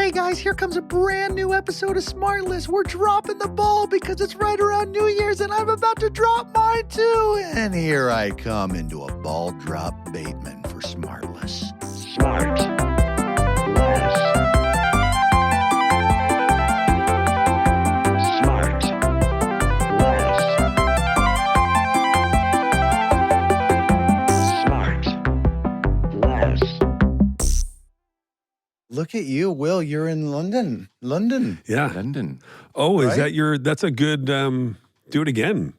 Hey guys, here comes a brand new episode of SmartLess. We're dropping the ball because it's right around New Year's and I'm about to drop mine too. And here I come into a ball drop Bateman for SmartLess. SmartLess. Look at you, Will. You're in London. Yeah. London. Oh, is Right? that's a good, do it again.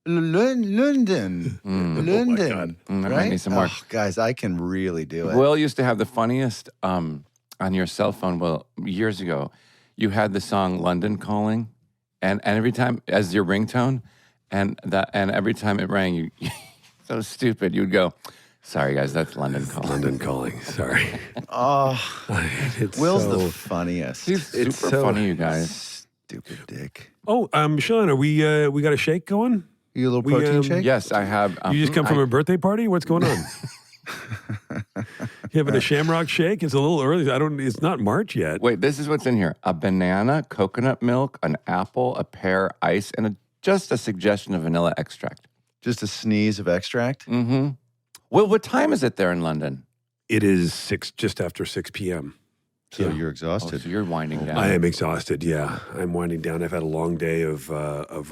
London. London. God. I might Right? need some more. Oh, guys, I can really do it. Will used to have the funniest on your cell phone. Well, years ago, you had the song "London Calling," and every time as your ringtone, and every time it rang, you so stupid. You'd go, "Sorry, guys, that's London Calling." London Calling. Sorry. Oh, It's Will's so... the funniest. He's super so- funny, you guys. Stupid dick. Oh, Sean, are we got a shake going? You a little We, protein shake? Yes, I have. You just come from a birthday party? What's going on? You having a shamrock shake? It's a little early. It's not March yet. Wait, this is what's in here: a banana, coconut milk, an apple, a pear, ice, and just a suggestion of vanilla extract. Just a sneeze of extract? Mm-hmm. Will, what time is it there in London? It is just after 6 p.m. So Yeah. you're Oh, exhausted. so you're winding down. I am exhausted. Yeah, I'm winding down. I've had a long day of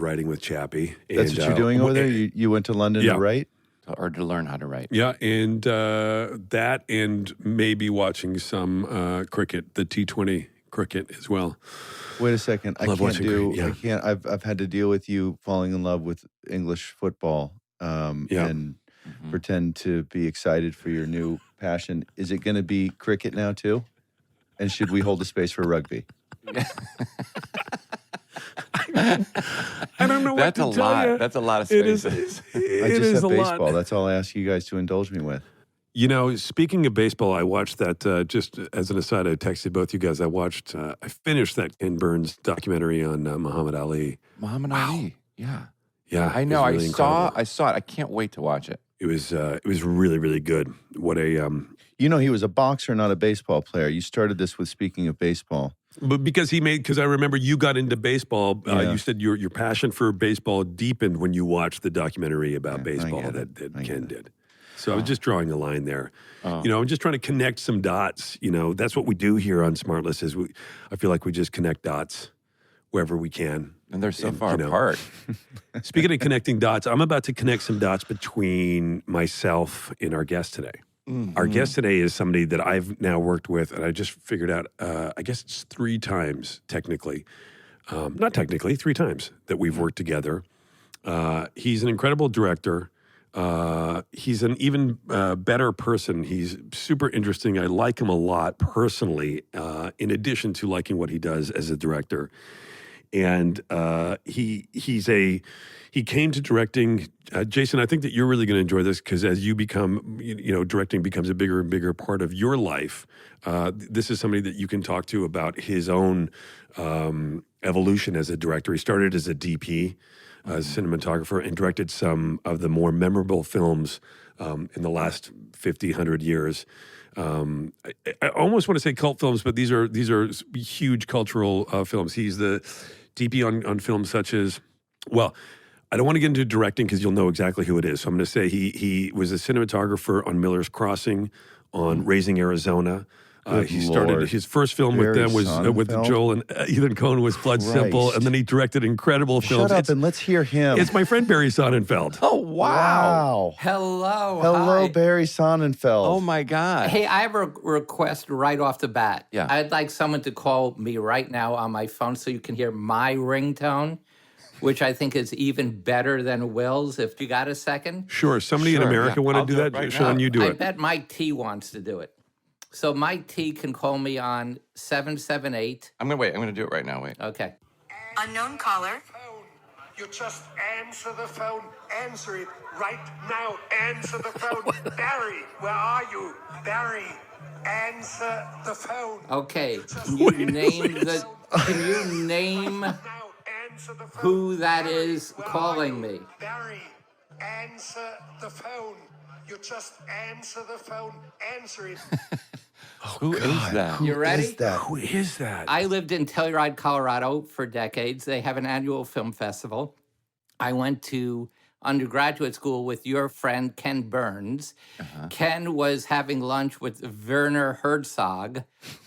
writing with Chappie. That's what you're doing over there? You went to London Yeah. to write? Or to learn how to write. Yeah, and that, and maybe watching some cricket, the T20 cricket as well. Wait a second. I Love can't watching do. cricket, yeah. I can't. I've had to deal with you falling in love with English football, Yeah. and pretend to be excited for your new passion. Is it going to be cricket now too? And should we hold a space for rugby? I don't know what That's to a tell lot. you. That's a lot of It is. spaces. I It just is have a baseball. lot. That's all I ask you guys to indulge me with. You know, speaking of baseball, I watched that. Just as an aside, I texted both you guys. I finished that Ken Burns documentary on Muhammad Ali. Muhammad Ali. Yeah. Yeah, I it know. was really incredible. I saw it. I can't wait to watch it. It was really, really good. What a You know, he was a boxer, not a baseball player. You started this with speaking of baseball. But because I remember you got into baseball. Yeah. You said your passion for baseball deepened when you watched the documentary about I baseball get it. that I Ken get it. did. So I was just drawing a line there. Oh. You know, I'm just trying to connect some dots. You know, that's what we do here on SmartLess. I feel like we just connect dots wherever we can. And they're so And, far you know, apart. Speaking of connecting dots, I'm about to connect some dots between myself and our guest today. Our guest today is somebody that I've now worked with, and I just figured out, I guess it's 3 times technically. Not technically, 3 times that we've worked together. He's an incredible director. He's an even better person. He's super interesting. I like him a lot personally, in addition to liking what he does as a director. And he came to directing. Jason, I think that you're really going to enjoy this because as you become, directing becomes a bigger and bigger part of your life. This is somebody that you can talk to about his own evolution as a director. He started as a DP, as a cinematographer, and directed some of the more memorable films in the last 50, 100 years. I almost want to say cult films, but these are huge cultural films. He's the DP on films such as, well, I don't want to get into directing because you'll know exactly who it is. So I'm going to say he was a cinematographer on Miller's Crossing, on Raising Arizona. He started Lord. his first film with Barry them was with Sonnenfeld? Joel and Ethan Coen was Blood Simple, Christ. and then he directed incredible films. Shut up and let's hear him. It's my friend Barry Sonnenfeld. Oh, wow. Hello. Hello, Hi. Barry Sonnenfeld. Oh, my God. Hey, I have a request right off the bat. Yeah. I'd like someone to call me right now on my phone so you can hear my ringtone, which I think is even better than Will's. If you got a second. Sure, somebody in Sure, America yeah. want to I'll do do it that? right Sean, now. you do I it. bet Mike T wants to do it. So Mike T can call me on 778. I'm going to do it right now. Wait. Okay. Unknown caller. Phone. You just answer the phone. Answer it right now. Answer the phone. Barry, where are you? Barry, answer the phone. Okay. Can you name Now answer the phone. who that Barry, is where calling are you? me? Barry, answer the phone. You just answer the phone. Answer it. Who is that? You ready? Is that? Who is that? I lived in Telluride, Colorado for decades. They have an annual film festival. I went to undergraduate school with your friend Ken Burns. Ken was having lunch with Werner Hertz,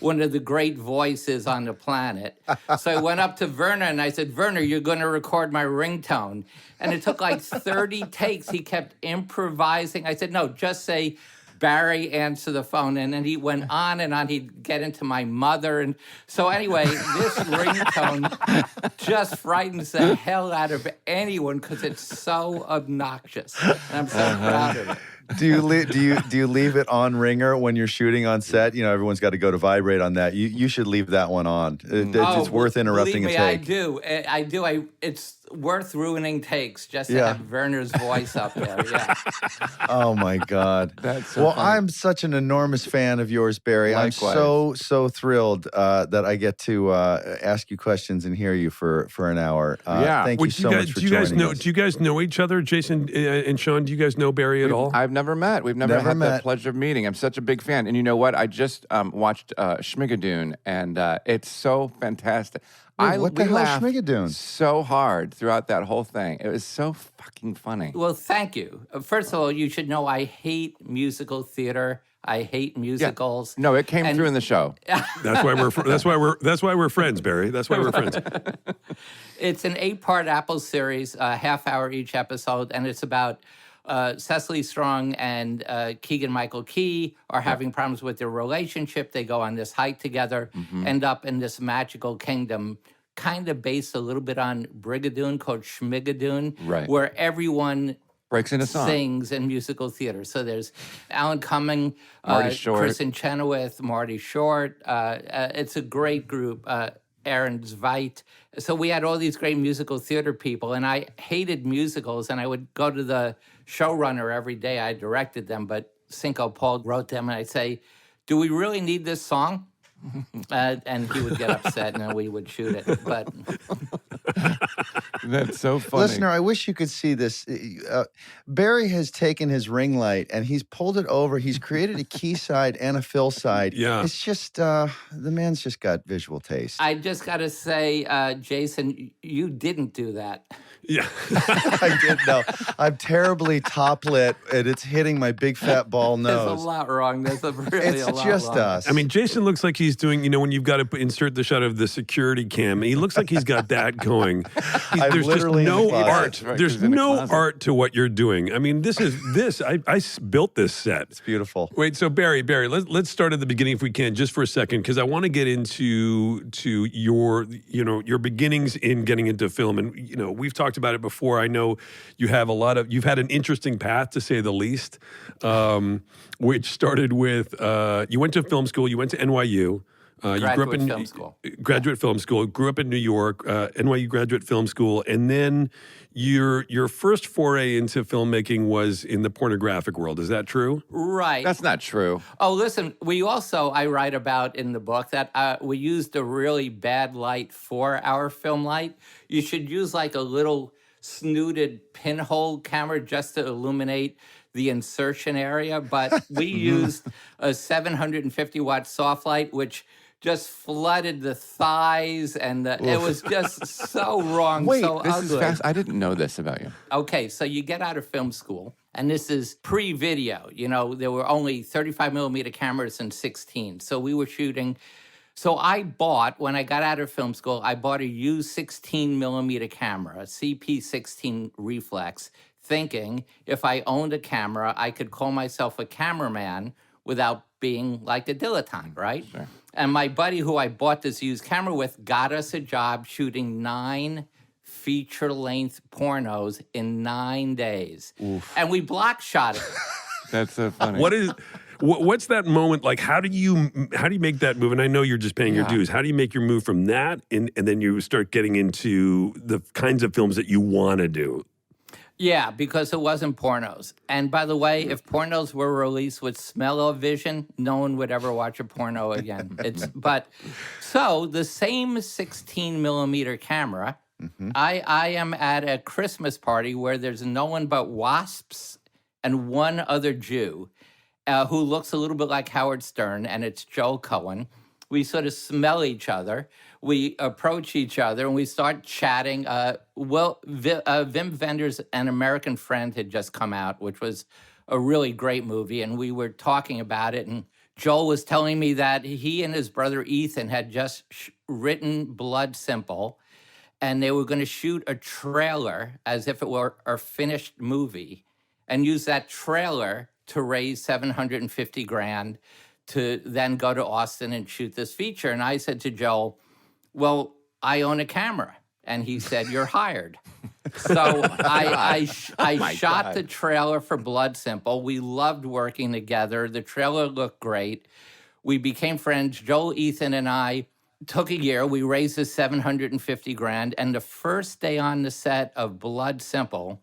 one of the great voices on the planet. So I went up to Werner and I said, Werner, you're going to record my ringtone. And it took like 30 takes. He kept improvising. I said, no, just say, Barry, answer the phone. And then he went on and on. He'd get into my mother. And so anyway, this ringtone just frightens the hell out of anyone because it's so obnoxious. And I'm so proud of it. Do you leave it on ringer when you're shooting on set? You know, everyone's got to go to vibrate on that. You should leave that one on. It's worth interrupting believe a me, take. I do. It's worth ruining takes just to have Werner's voice up there. Yeah. Oh my God. That's so well, funny. I'm such an enormous fan of yours, Barry. Likewise. I'm so thrilled that I get to ask you questions and hear you for an hour. Thank you so much for joining us. Do you guys know each other, Jason and Sean? Do you guys know Barry at all? I've never met. We've never had the pleasure of meeting. I'm such a big fan. And you know what? I just watched Schmigadoon, and it's so fantastic. What the we hell is laughed Schmigadoon? so hard throughout that whole thing. It was so fucking funny. Well, thank you. First of all, you should know I hate musical theater. I hate musicals. No, it came through in the show. That's why we're friends, Barry. That's why we're friends. It's an 8-part Apple series, half hour each episode, and it's about Cecily Strong and Keegan-Michael Key are having problems with their relationship. They go on this hike together, end up in this magical kingdom, kind of based a little bit on Brigadoon called Schmigadoon, Right. where everyone Breaks into song. sings in musical theater. So there's Alan Cumming, Marty Short. Kristen Chenoweth, Marty Short. It's a great group. Aaron Zveit. So we had all these great musical theater people, and I hated musicals, and I would go to the showrunner every day. I directed them, but Cinco Paul wrote them, and I'd say, do we really need this song? And he would get upset, and then we would shoot it. But That's so funny. Listener, I wish you could see this. Barry has taken his ring light and he's pulled it over. He's created a key side and a fill side. Yeah. It's just, the man's just got visual taste. I just got to say, Jason, you didn't do that. Yeah. I did know. I'm terribly top lit and it's hitting my big fat ball There's nose. a lot wrong. There's really It's a lot just wrong. us. I mean, Jason looks like he's doing, when you've got to insert the shot of the security cam, he looks like he's got that going. I'm There's just literally in no the closet. art. Right, There's he's in the no closet. art to what you're doing. I mean, I built this set. It's beautiful. Wait, so Barry, let's start at the beginning if we can, just for a second, because I want to get into your beginnings in getting into film, and we've talked about it before. I know you've had an interesting path, to say the least, which started with you went to film school, you went to NYU. You grew up in Film school. Graduate film school. Grew up in New York, NYU graduate film school, and then your first foray into filmmaking was in the pornographic world. Is that true? Right. That's not true. Oh, listen, I write about in the book that we used a really bad light for our film light. You should use like a little snooted pinhole camera just to illuminate the insertion area. But we used a 750 watt soft light, which just flooded the thighs, and it was just so wrong, Wait, so This ugly. is fast. I didn't know this about you. Okay, so you get out of film school, and this is pre-video. There were only 35 millimeter cameras and 16. So we were shooting. So when I got out of film school, I bought a used 16 millimeter camera, a CP16 reflex, thinking if I owned a camera, I could call myself a cameraman without being like a dilettante, right? Sure. And my buddy who I bought this used camera with got us a job shooting 9 feature-length pornos in 9 days. Oof. And we block shot it. That's so funny. What's that moment like? How do you make that move? And I know you're just paying your dues. How do you make your move from that and then you start getting into the kinds of films that you want to do? Yeah, because it wasn't pornos. And by the way, if pornos were released with smell-o-vision, no one would ever watch a porno again. So the same 16 millimeter camera, I am at a Christmas party where there's no one but wasps and one other Jew. who looks a little bit like Howard Stern, and it's Joel Cohen. We sort of smell each other. We approach each other, and we start chatting. Wim Wenders' An American Friend had just come out, which was a really great movie, and we were talking about it, and Joel was telling me that he and his brother Ethan had just written Blood Simple, and they were going to shoot a trailer as if it were a finished movie and use that trailer to raise $750,000 to then go to Austin and shoot this feature. And I said to Joel, well, I own a camera. And he said, you're hired. So I shot the trailer for Blood Simple. We loved working together. The trailer looked great. We became friends. Joel, Ethan, and I took a year. We raised the $750,000. And the first day on the set of Blood Simple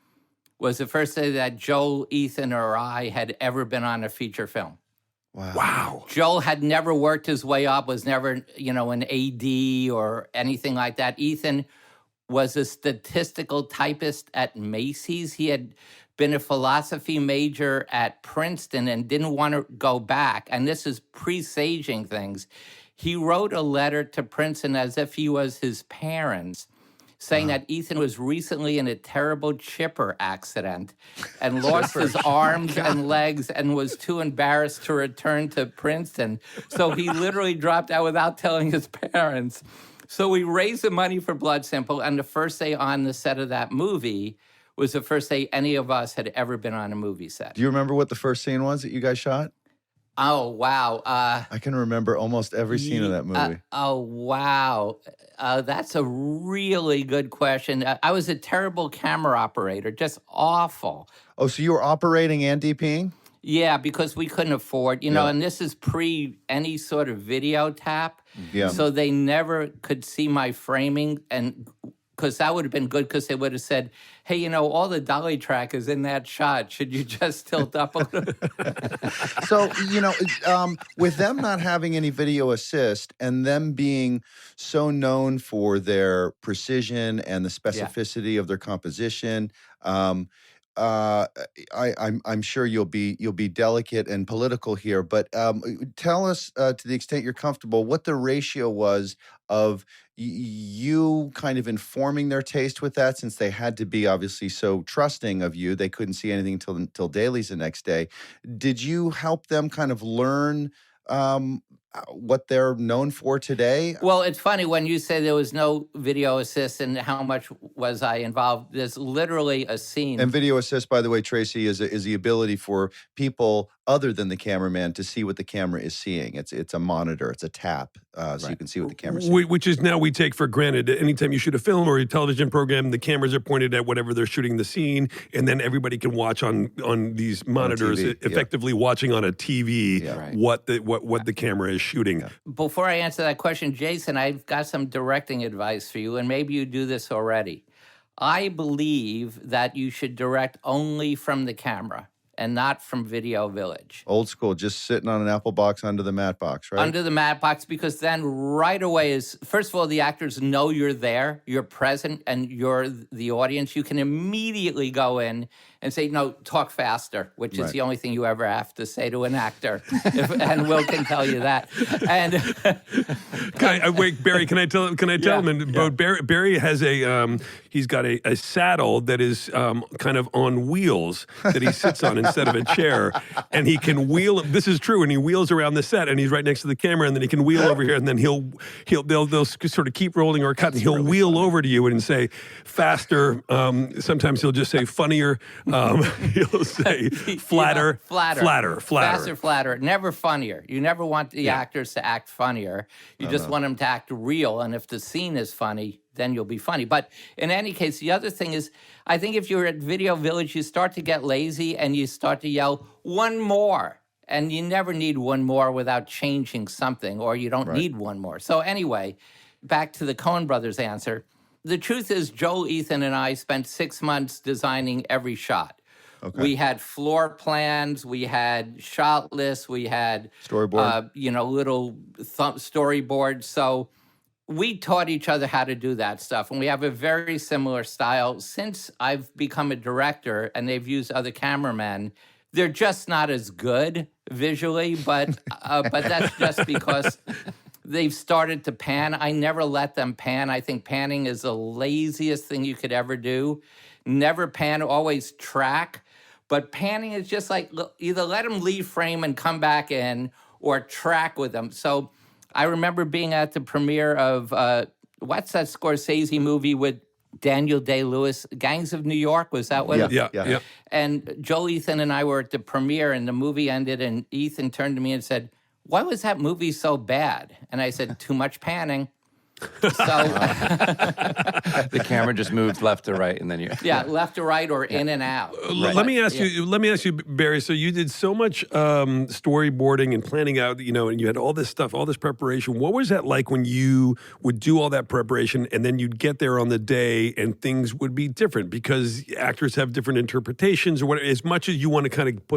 was the first day that Joel, Ethan, or I had ever been on a feature film. Wow. Joel had never worked his way up, was never, an AD or anything like that. Ethan was a statistical typist at Macy's. He had been a philosophy major at Princeton and didn't want to go back. And this is presaging things. He wrote a letter to Princeton as if he was his parents, saying that Ethan was recently in a terrible chipper accident and lost his arms and legs and was too embarrassed to return to Princeton. So he literally dropped out without telling his parents. So we raised the money for Blood Simple, and the first day on the set of that movie was the first day any of us had ever been on a movie set. Do you remember what the first scene was that you guys shot? Oh, wow. I can remember almost every scene of that movie. Oh, wow. That's a really good question. I was a terrible camera operator, just awful. Oh, so you were operating and DPing? Yeah, because we couldn't afford, and this is pre any sort of video tap. Yeah. So they never could see my framing, and because that would have been good, because they would have said, hey, all the dolly track is in that shot. Should you just tilt up a little? So, with them not having any video assist and them being so known for their precision and the specificity of their composition, I'm sure you'll be delicate and political here, but tell us, to the extent you're comfortable, what the ratio was of you kind of informing their taste with that, since they had to be obviously so trusting of you. They couldn't see anything until dailies the next day. Did you help them kind of learn what they're known for today? Well, it's funny when you say there was no video assist and how much was I involved. There's literally a scene. And video assist, by the way, Tracy, is the ability for people other than the cameraman to see what the camera is seeing. It's a monitor, it's a tap, so you can see what the camera's seeing. Which is now we take for granted. Anytime you shoot a film or a television program, the cameras are pointed at whatever they're shooting the scene, and then everybody can watch on these monitors, effectively watching on a TV what the camera is shooting. Yeah. Before I answer that question, Jason, I've got some directing advice for you, and maybe you do this already. I believe that you should direct only from the camera and not from Video Village. Old school, just sitting on an Apple box under the mat box, right? Under the mat box, because then right away first of all, the actors know you're there, you're present, and you're the audience. You can immediately go in and say, no, talk faster, which is the only thing you ever have to say to an actor. And Will can tell you that. And wait, Barry, can I tell him? And Barry has he's got a saddle that is kind of on wheels that he sits on instead of a chair, and he can wheel. This is true, and he wheels around the set, and he's right next to the camera, and then he can wheel over here, and then they'll sort of keep rolling or cut, and he'll wheel over to you and say faster. Sometimes he'll just say funnier. He'll say flatter. Faster, flatter. Never funnier. You never want the actors to act funnier. You just want them to act real, and if the scene is funny, then you'll be funny. But in any case, the other thing is, I think if you're at Video Village, you start to get lazy and you start to yell, one more. And you never need one more without changing something, or you don't need one more. So anyway, back to the Coen brothers answer. The truth is, Joel, Ethan, and I spent 6 months designing every shot. Okay. We had floor plans, we had shot lists, we had storyboard, little storyboards. So we taught each other how to do that stuff, and we have a very similar style. Since I've become a director and they've used other cameramen, They're just not as good visually, but that's just because they've started to pan. I never let them pan. I think panning is the laziest thing you could ever do. Never pan, always track. But panning is just like, either let them leave frame and come back in, or track with them. So I remember being at the premiere of, what's that Scorsese movie with Daniel Day-Lewis, Gangs of New York? Was that what? Yeah. And Joel, Ethan, and I were at the premiere, and the movie ended, and Ethan turned to me and said, "Why was that movie so bad?" And I said, "Too much panning." So The camera just moves left to right, and then you left to right or in and out. Let me ask you, Barry. So you did so much storyboarding and planning out, and you had all this stuff, all this preparation. What was that like when you would do all that preparation and then you'd get there on the day and things would be different because actors have different interpretations or whatever? As much as you want to kind of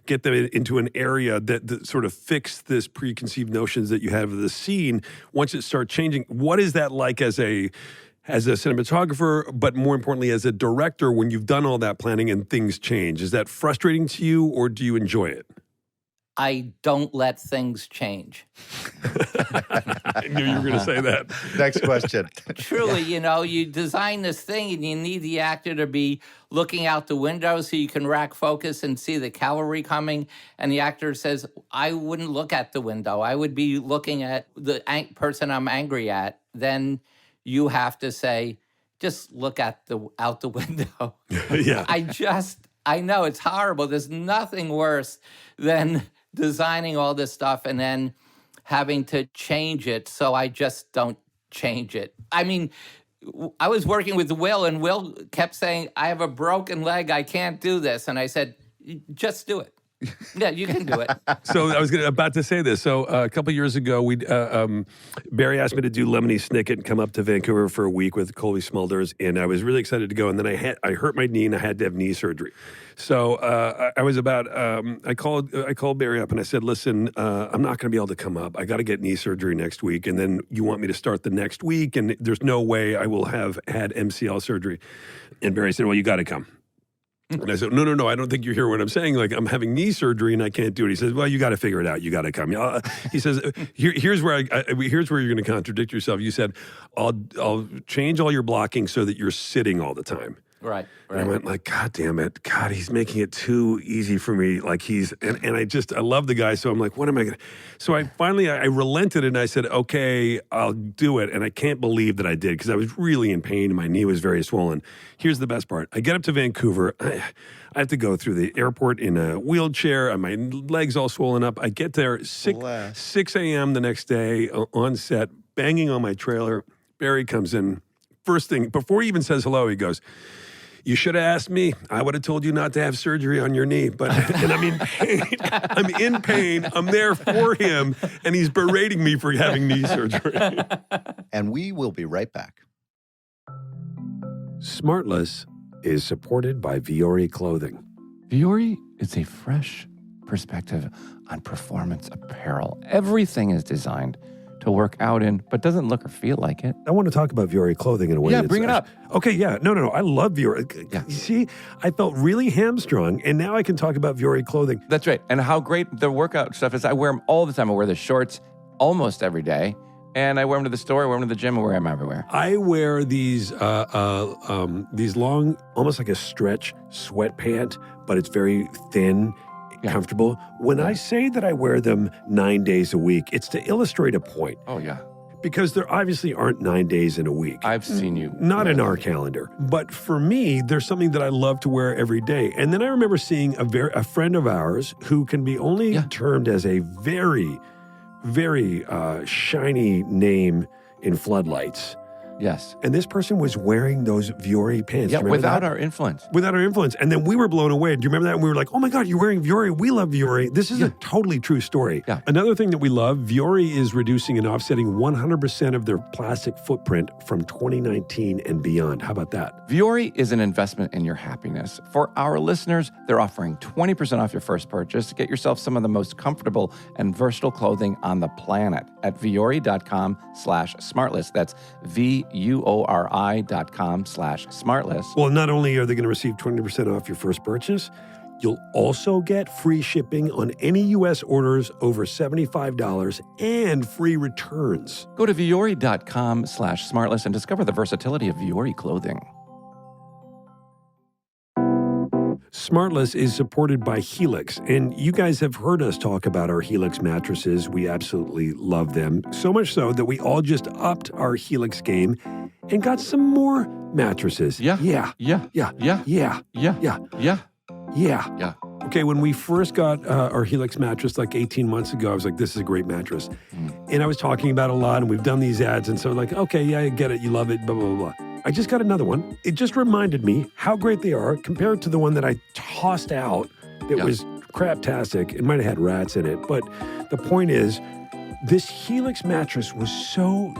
get them into an area that sort of fix this preconceived notions that you have of the scene, once it starts changing, what is that like as a cinematographer, but more importantly as a director, when you've done all that planning and things change? Is that frustrating to you, or do you enjoy it? I don't let things change. I knew you were going to say that. Next question. Truly, you design this thing and you need the actor to be looking out the window so you can rack focus and see the cavalry coming. And the actor says, "I wouldn't look at the window. I would be looking at the person I'm angry at." Then you have to say, "Just look out the window." Yeah. I know it's horrible. There's nothing worse than designing all this stuff and then having to change it, so I just don't change it. I mean, I was working with Will, and Will kept saying, "I have a broken leg, I can't do this." And I said, "Just do it." Yeah, you can do it. So I was about to say this. So a couple years ago, Barry asked me to do Lemony Snicket and come up to Vancouver for a week with Colby Smulders, and I was really excited to go. And then I hurt my knee and I had to have knee surgery. So I called Barry up and I said, "Listen, I'm not going to be able to come up. I got to get knee surgery next week, and then you want me to start the next week, and there's no way I will have had MCL surgery." And Barry said, "Well, you got to come." And I said, no, I don't think you hear what I'm saying. Like, I'm having knee surgery and I can't do it. He says, "Well, you got to figure it out. You got to come." He says, here's where you're going to contradict yourself. You said, I'll change all your blocking so that you're sitting all the time. Right. And I went like, "God damn it. God, he's making it too easy for me." Like and I love the guy. So I'm like, what am I going to? So I finally relented and I said, "Okay, I'll do it." And I can't believe that I did, because I was really in pain and my knee was very swollen. Here's the best part. I get up to Vancouver. I have to go through the airport in a wheelchair, and my legs all swollen up. I get there 6 a.m. the next day on set, banging on my trailer. Barry comes in. First thing, before he even says hello, he goes, "You should have asked me. I would have told you not to have surgery on your knee." And I'm in pain. I'm in pain. I'm there for him, and he's berating me for having knee surgery. And we will be right back. SmartLess is supported by Viore Clothing. Viore is a fresh perspective on performance apparel. Everything is designed to work out in, but doesn't look or feel like it. I want to talk about Viore Clothing in a way. Yeah, bring it up. Okay, yeah. No. I love Viore. Yeah. You see, I felt really hamstrung, and now I can talk about Viore Clothing. That's right. And how great the workout stuff is. I wear them all the time. I wear the shorts almost every day. And I wear them to the store, I wear them to the gym, I wear them everywhere. I wear these long, almost like a stretch sweat pant, but it's very thin, comfortable. When I say that I wear them 9 days a week, it's to illustrate a point. Oh, yeah. Because there obviously aren't 9 days in a week. I've seen you. Not in our calendar. But for me, there's something that I love to wear every day. And then I remember seeing a friend of ours who can be only termed as a very, very shiny name in floodlights. Yes. And this person was wearing those Viore pants. Yeah, without our influence. Without our influence. And then we were blown away. Do you remember that? And we were like, "Oh my God, you're wearing Viore. We love Viore." This is a totally true story. Yeah. Another thing that we love, Viore is reducing and offsetting 100% of their plastic footprint from 2019 and beyond. How about that? Viore is an investment in your happiness. For our listeners, they're offering 20% off your first purchase to get yourself some of the most comfortable and versatile clothing on the planet at viore.com/smartless. That's VUORI.com/smartless. Well, not only are they going to receive 20% off your first purchase, You'll also get free shipping on any U.S. orders over $75 and free returns. Go to Vuori.com/smartless and discover the versatility of Vuori clothing. SmartLess is supported by Helix, and you guys have heard us talk about our Helix mattresses. We absolutely love them, so much so that we all just upped our Helix game and got some more mattresses. Yeah. Okay, when we first got our Helix mattress like 18 months ago, I was like, this is a great mattress. And I was talking about it a lot, and we've done these ads, and so like, okay, yeah, I get it, you love it, blah, blah, blah. I just got another one. It just reminded me how great they are compared to the one that I tossed out that was craptastic. It might have had rats in it, but the point is, this Helix mattress was so,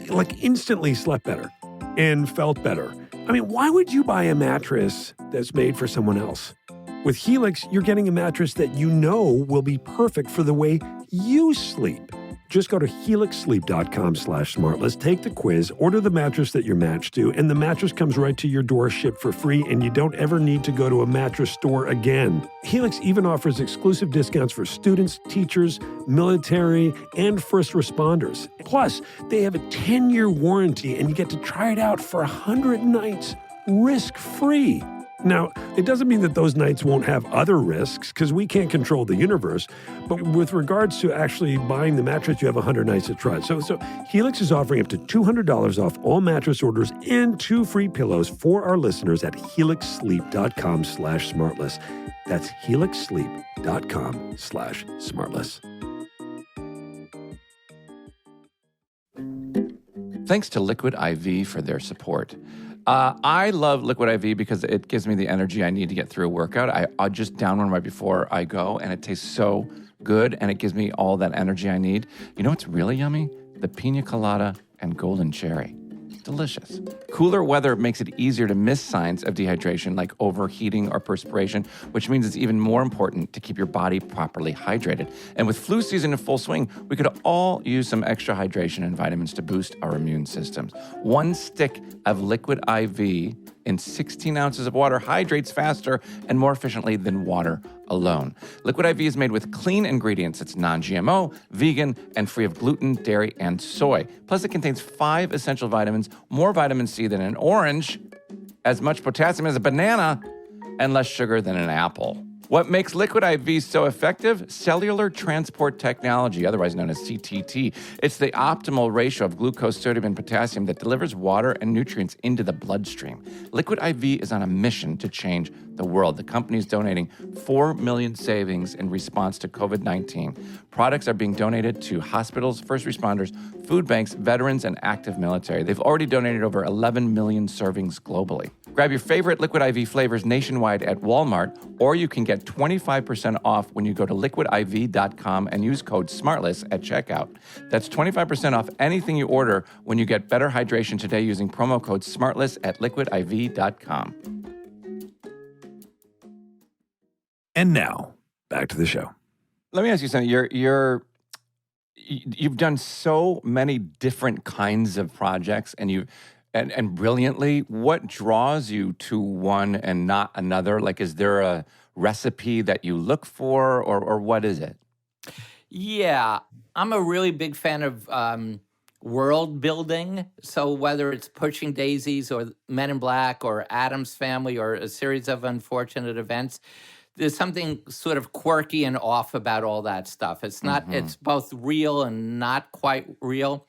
like, instantly slept better and felt better. I mean, why would you buy a mattress that's made for someone else? With Helix, you're getting a mattress that you know will be perfect for the way you sleep. Just go to helixsleep.com/smartless, take the quiz, order the mattress that you're matched to, and the mattress comes right to your door, shipped for free, and you don't ever need to go to a mattress store again. Helix even offers exclusive discounts for students, teachers, military, and first responders. Plus, they have a 10-year warranty, and you get to try it out for 100 nights risk-free. Now, it doesn't mean that those nights won't have other risks, because we can't control the universe. But with regards to actually buying the mattress, you have 100 nights to try it. So Helix is offering up to $200 off all mattress orders and 2 free pillows for our listeners at helixsleep.com/smartless. That's helixsleep.com/smartless. Thanks to Liquid IV for their support. I love Liquid IV because it gives me the energy I need to get through a workout. I'll just down one right before I go, and it tastes so good, and it gives me all that energy I need. You know what's really yummy? The pina colada and golden cherry. Delicious. Cooler weather makes it easier to miss signs of dehydration like overheating or perspiration, which means it's even more important to keep your body properly hydrated. And with flu season in full swing, we could all use some extra hydration and vitamins to boost our immune systems. 1 stick of Liquid IV in 16 ounces of water hydrates faster and more efficiently than water alone. Liquid IV is made with clean ingredients. It's non-GMO, vegan, and free of gluten, dairy, and soy. Plus, it contains 5 essential vitamins, more vitamin C than an orange, as much potassium as a banana, and less sugar than an apple. What makes Liquid IV so effective? Cellular transport technology, otherwise known as CTT. It's the optimal ratio of glucose, sodium, and potassium that delivers water and nutrients into the bloodstream. Liquid IV is on a mission to change the world. The company is donating 4 million savings in response to COVID-19. Products are being donated to hospitals, first responders, food banks, veterans, and active military. They've already donated over 11 million servings globally. Grab your favorite Liquid IV flavors nationwide at Walmart, or you can get 25% off when you go to liquidiv.com and use code SMARTLESS at checkout. That's 25% off anything you order when you get better hydration today using promo code SMARTLESS at liquidiv.com. And now, back to the show. Let me ask you something. You've done so many different kinds of projects, and brilliantly, what draws you to one and not another? Like, is there a recipe that you look for, or what is it? Yeah, I'm a really big fan of world building. So whether it's Pushing Daisies or Men in Black or Addams Family or a series of unfortunate events, there's something sort of quirky and off about all that stuff. It's not, it's both real and not quite real.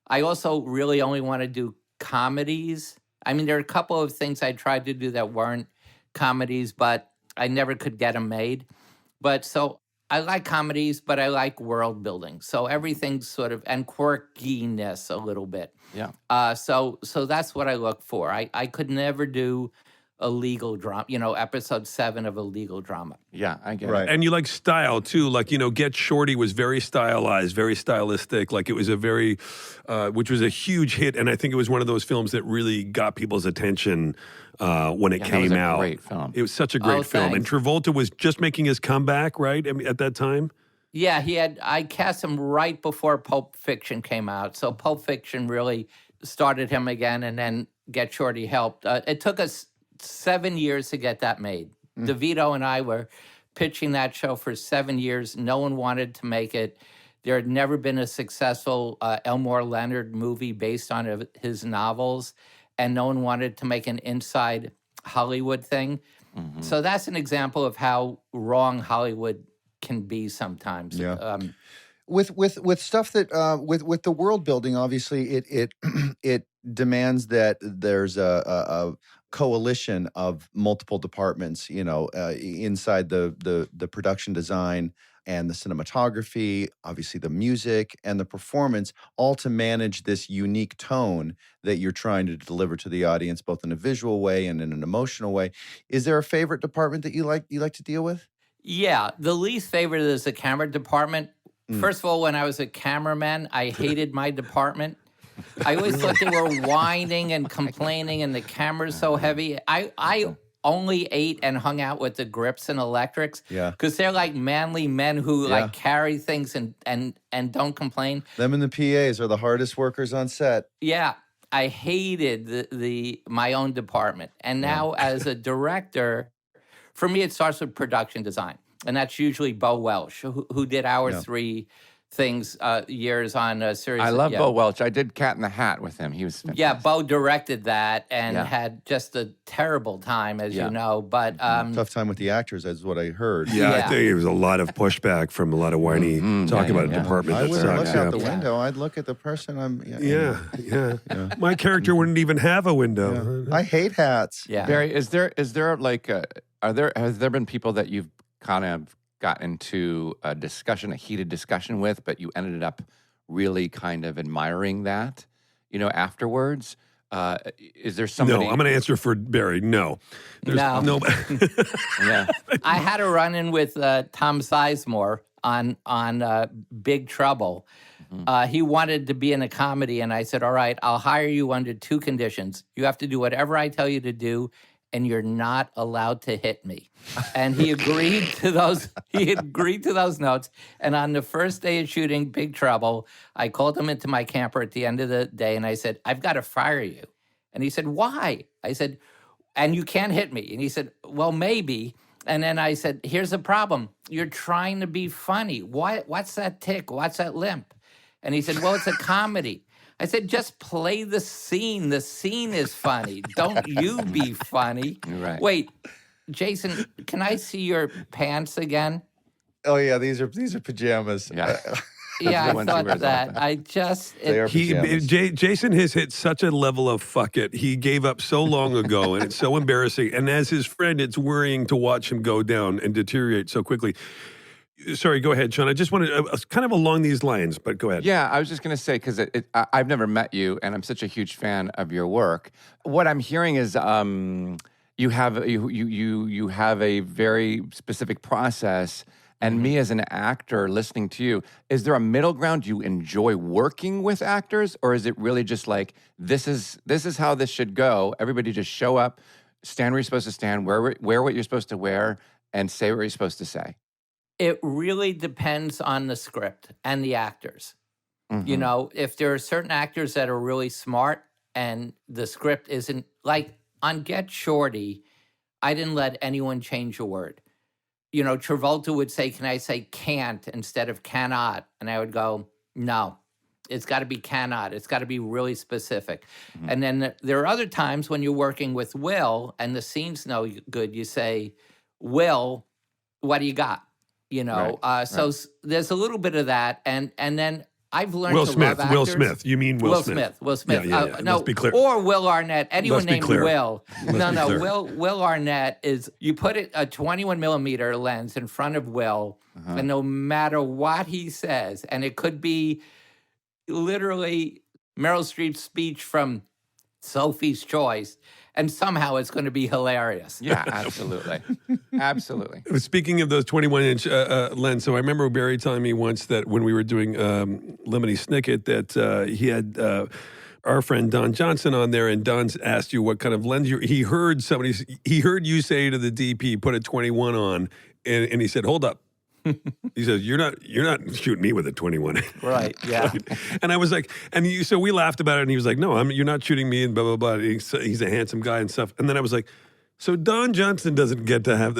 I also really only want to do comedies. I mean, there are a couple of things I tried to do that weren't comedies, but I never could get them made. But so I like comedies, but I like world building. So everything's sort of, and quirkiness a little bit. Yeah. So that's what I look for. I could never do a legal drama, episode 7 of a legal drama. Yeah, I get Right. it. And you like style too, like, Get Shorty was very stylized, very stylistic. Like it was a very, which was a huge hit. And I think it was one of those films that really got people's attention when it came that was a out. great film. It was such a great film. And thanks. Travolta was just making his comeback, right? I mean, at that time. Yeah, I cast him right before Pulp Fiction came out. So Pulp Fiction really started him again, and then Get Shorty helped. It took us 7 years to get that made. DeVito and I were pitching that show for 7 years. No one wanted to make it. There had never been a successful Elmore Leonard movie based on his novels, and no one wanted to make an inside Hollywood thing. So that's an example of how wrong Hollywood can be sometimes. Yeah. With stuff that with the world building, obviously it demands that there's a coalition of multiple departments, inside the production design and the cinematography, obviously the music and the performance, all to manage this unique tone that you're trying to deliver to the audience, both in a visual way and in an emotional way. Is there a favorite department that you like to deal with? Yeah, the least favorite is the camera department. First of all, when I was a cameraman, I hated my department. I always thought they were whining and complaining, and the camera's so heavy. I only ate and hung out with the grips and electrics, because they're like manly men who like carry things and don't complain. Them and the PAs are the hardest workers on set. Yeah, I hated my own department, and now as a director, for me it starts with production design, and that's usually Bo Welch, who did our 3 things years on a series. I love Bo Welch. I did Cat in the Hat with him. He was fantastic. Yeah, Bo directed that and had just a terrible time, as you know. But tough time with the actors, is what I heard. Yeah, I think there was a lot of pushback from a lot of whiny talk about a department I that wouldn't sucks. look out the window. I'd look at the person I'm. Yeah. My character wouldn't even have a window. I hate hats. yeah, Barry, has there been people that you've kind of got into a heated discussion with, but you ended up really kind of admiring that, afterwards? Is there somebody? No, I'm going to answer for Barry. No. There's No. Yeah. I had a run-in with Tom Sizemore on Big Trouble. He wanted to be in a comedy, and I said, all right, I'll hire you under 2 conditions. You have to do whatever I tell you to do, and you're not allowed to hit me. And he agreed to those. He agreed to those notes. And on the first day of shooting Big Trouble, I called him into my camper at the end of the day, and I said, I've got to fire you. And he said, why? I said, and you can't hit me. And he said, well, maybe. And then I said, here's the problem. You're trying to be funny. What's that tick? What's that limp? And he said, well, it's a comedy. I said, just play the scene. The scene is funny. Don't you be funny. Right. Wait, Jason, can I see your pants again? Oh yeah, these are pajamas. Yeah. Yeah, I ones he thought wears all that. the time. I just... They are pajamas. Jason has hit such a level of fuck it. He gave up so long ago, and it's so embarrassing. And as his friend, it's worrying to watch him go down and deteriorate so quickly. Sorry, go ahead, Sean. I just wanted kind of along these lines, but go ahead. Yeah, I was just going to say, because I've never met you, and I'm such a huge fan of your work. What I'm hearing is you have a very specific process. And me as an actor listening to you, is there a middle ground? Do you enjoy working with actors, or is it really just like, this is how this should go? Everybody just show up, stand where you're supposed to stand, wear what you're supposed to wear, and say what you're supposed to say? It really depends on the script and the actors. If there are certain actors that are really smart and the script isn't, like on Get Shorty, I didn't let anyone change a word. Travolta would say, can I say can't instead of cannot? And I would go, no, it's got to be cannot. It's got to be really specific. And then there are other times when you're working with Will and the scene's no good, you say, Will, what do you got? So there's a little bit of that. And then I've learned Will to Smith. love actors. Will Smith. You mean Will Smith? Will Smith. Yeah. No, Let's be clear. or Will Arnett. Anyone Let's be named clear. Will. Let's be clear. Will Arnett is, you put a 21 millimeter lens in front of Will, and no matter what he says, and it could be literally Meryl Streep's speech from Sophie's Choice, and somehow it's going to be hilarious. Yeah, absolutely. Absolutely. Speaking of those 21-inch lens, so I remember Barry telling me once that when we were doing Lemony Snicket that he had our friend Don Johnson on there, and Don's asked you what kind of lens he heard you say to the DP, put a 21 on, and he said, hold up. He says, you're not shooting me with a 21. Right, yeah. And I was like, so we laughed about it, and he was like, no, you're not shooting me, and blah, blah, blah. He's a handsome guy and stuff. And then I was like, So Don Johnson doesn't get to have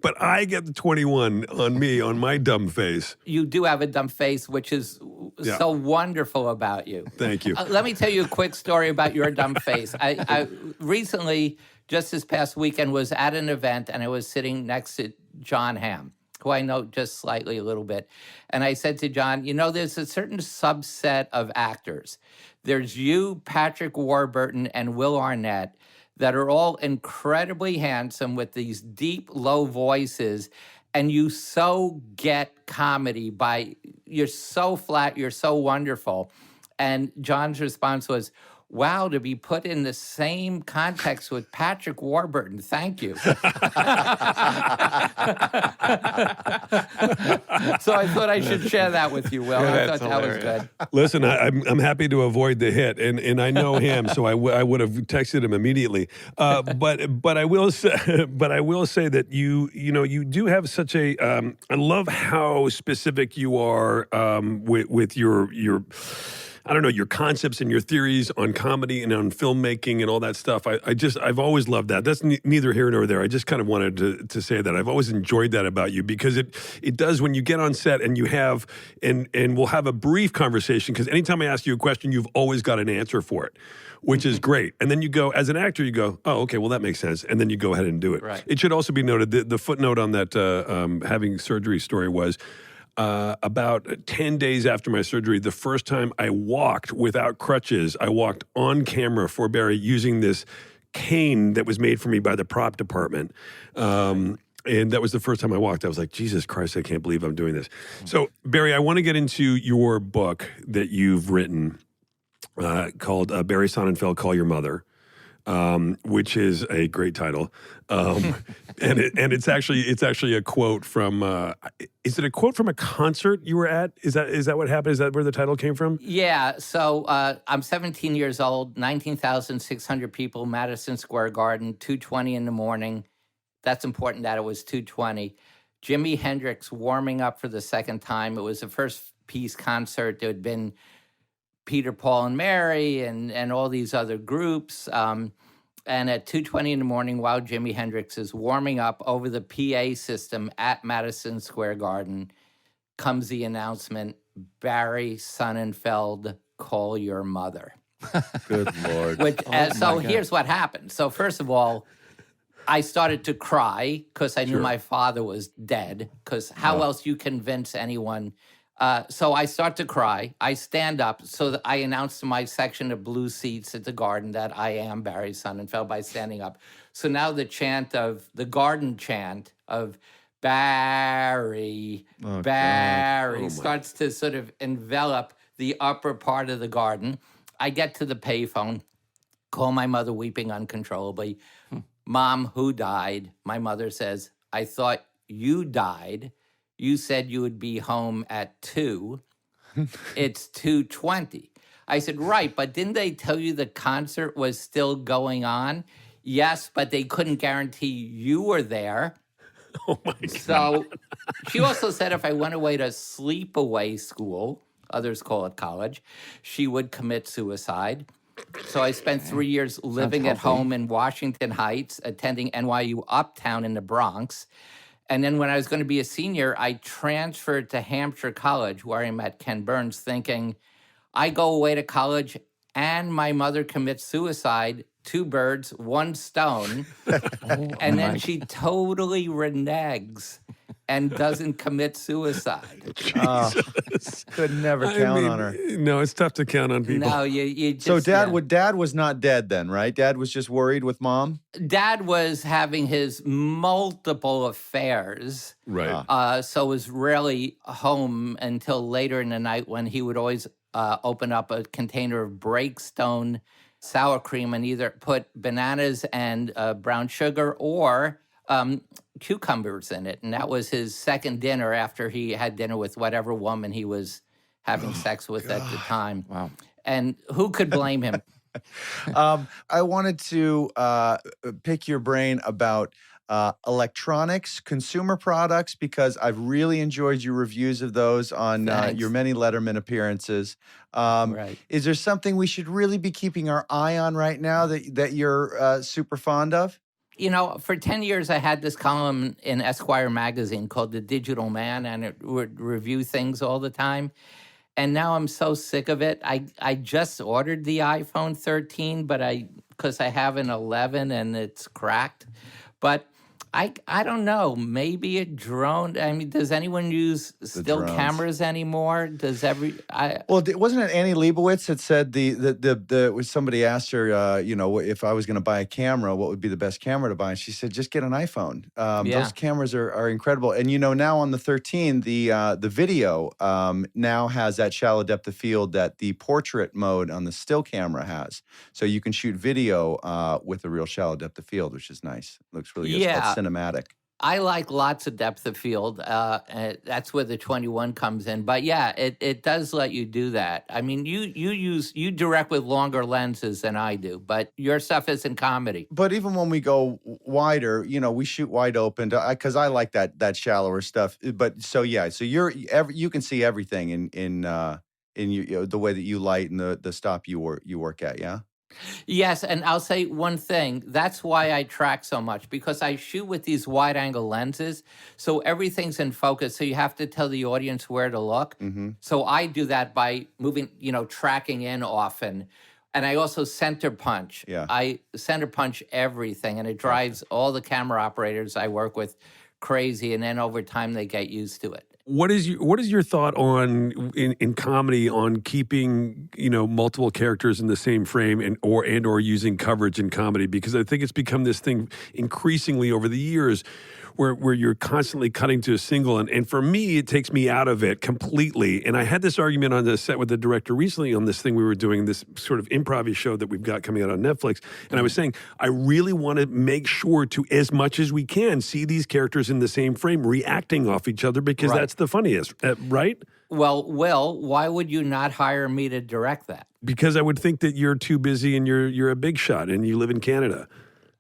but I get the 21 on me, on my dumb face. You do have a dumb face, which is so wonderful about you. Thank you. Let me tell you a quick story about your dumb face. I recently, just this past weekend, was at an event, and I was sitting next to John Hamm, who I know just slightly a little bit. And I said to John, there's a certain subset of actors. There's you, Patrick Warburton, and Will Arnett, that are all incredibly handsome with these deep, low voices, and you so get comedy you're so flat, you're so wonderful. And John's response was, wow, to be put in the same context with Patrick Warburton. Thank you. So I thought I should share that with you, Will. I thought that was good. Listen, I'm happy to avoid the hit, and I know him, so I would have texted him immediately. But I will say that you do have such a I love how specific you are with your I don't know, your concepts and your theories on comedy and on filmmaking and all that stuff. I've always loved that. That's neither here nor there. I just kind of wanted to say that. I've always enjoyed that about you, because it does, when you get on set and you have, and we'll have a brief conversation, because anytime I ask you a question, you've always got an answer for it, which is great. And then you go, as an actor, you go, oh, okay, well, that makes sense. And then you go ahead and do it. Right. It should also be noted, the footnote on that having surgery story was, about 10 days after my surgery, the first time I walked without crutches, I walked on camera for Barry using this cane that was made for me by the prop department. And that was the first time I walked. I was like, Jesus Christ, I can't believe I'm doing this. So, Barry, I want to get into your book that you've written called Barry Sonnenfeld, Call Your Mother. Which is a great title, and it's actually a quote from. Is it a quote from a concert you were at? Is that what happened? Is that where the title came from? Yeah. So I'm 17 years old, 19,600 people, Madison Square Garden, 2:20 in the morning. That's important that it was 2:20. Jimi Hendrix warming up for the second time. It was the first piece concert. There had been Peter, Paul, and Mary, and all these other groups. And at 2:20 in the morning, while Jimi Hendrix is warming up over the PA system at Madison Square Garden, comes the announcement, Barry Sonnenfeld, call your mother. Good Lord. Here's what happened. So first of all, I started to cry because I knew my father was dead, because how else you convince anyone? So I start to cry. I stand up. So that I announce to my section of blue seats at the Garden that I am Barry Sonnenfeld by standing up. So now the Garden chant of Barry, Barry starts to sort of envelop the upper part of the Garden. I get to the payphone, call my mother weeping uncontrollably. Mom, who died? My mother says, I thought you died. You said you would be home at 2. It's 2:20. I said, right, but didn't they tell you the concert was still going on? Yes, but they couldn't guarantee you were there. Oh, my God. So she also said if I went away to sleepaway school, others call it college, she would commit suicide. So I spent 3 years living at home in Washington Heights, attending NYU Uptown in the Bronx. And then when I was going to be a senior, I transferred to Hampshire College, where I met Ken Burns, thinking, I go away to college and my mother commits suicide, 2 birds, 1 stone. And then she totally reneges and doesn't commit suicide. Could never count on her. No, it's tough to count on people. No, you just... So Dad was not dead then, right? Dad was just worried with Mom? Dad was having his multiple affairs. Right. So was rarely home until later in the night, when he would always open up a container of Breakstone sour cream and either put bananas and brown sugar or cucumbers in it. And that was his second dinner after he had dinner with whatever woman he was having sex with at the time. Wow. And who could blame him? I wanted to pick your brain about electronics, consumer products, because I've really enjoyed your reviews of those on your many Letterman appearances. Right. Is there something we should really be keeping our eye on right now that you're super fond of? For 10 years, I had this column in Esquire magazine called The Digital Man, and it would review things all the time. And now I'm so sick of it. I just ordered the iPhone 13, but because I have an 11 and it's cracked. But I don't know. Maybe a drone. I mean, does anyone use still drones. cameras anymore? Does Well, wasn't it Annie Leibovitz that said when somebody asked her, if I was going to buy a camera, what would be the best camera to buy? And she said, just get an iPhone. Those cameras are incredible. And now on the 13, the video now has that shallow depth of field that the portrait mode on the still camera has. So you can shoot video with a real shallow depth of field, which is nice. It looks really good. It's called cinematic. I like lots of depth of field. That's where the 21 comes in. But yeah, it does let you do that. I mean, you direct with longer lenses than I do, but your stuff isn't comedy. But even when we go wider, we shoot wide open because I like that shallower stuff. But so you can see everything in the way that you light and the stop you work at. Yeah. Yes, and I'll say one thing. That's why I track so much, because I shoot with these wide-angle lenses, so everything's in focus, so you have to tell the audience where to look. Mm-hmm. So I do that by moving, tracking in often. And I also center punch. Yeah. I center punch everything, and it drives all the camera operators I work with crazy, and then over time they get used to it. What is your thought on in comedy on keeping multiple characters in the same frame and or using coverage in comedy? Because I think it's become this thing increasingly over the years where you're constantly cutting to a single. And for me, it takes me out of it completely. And I had this argument on the set with the director recently on this thing we were doing, this sort of improv show that we've got coming out on Netflix. And I was saying, I really want to make sure to, as much as we can, see these characters in the same frame reacting off each other, because that's the funniest, right? Well, Will, why would you not hire me to direct that? Because I would think that you're too busy and you're a big shot and you live in Canada.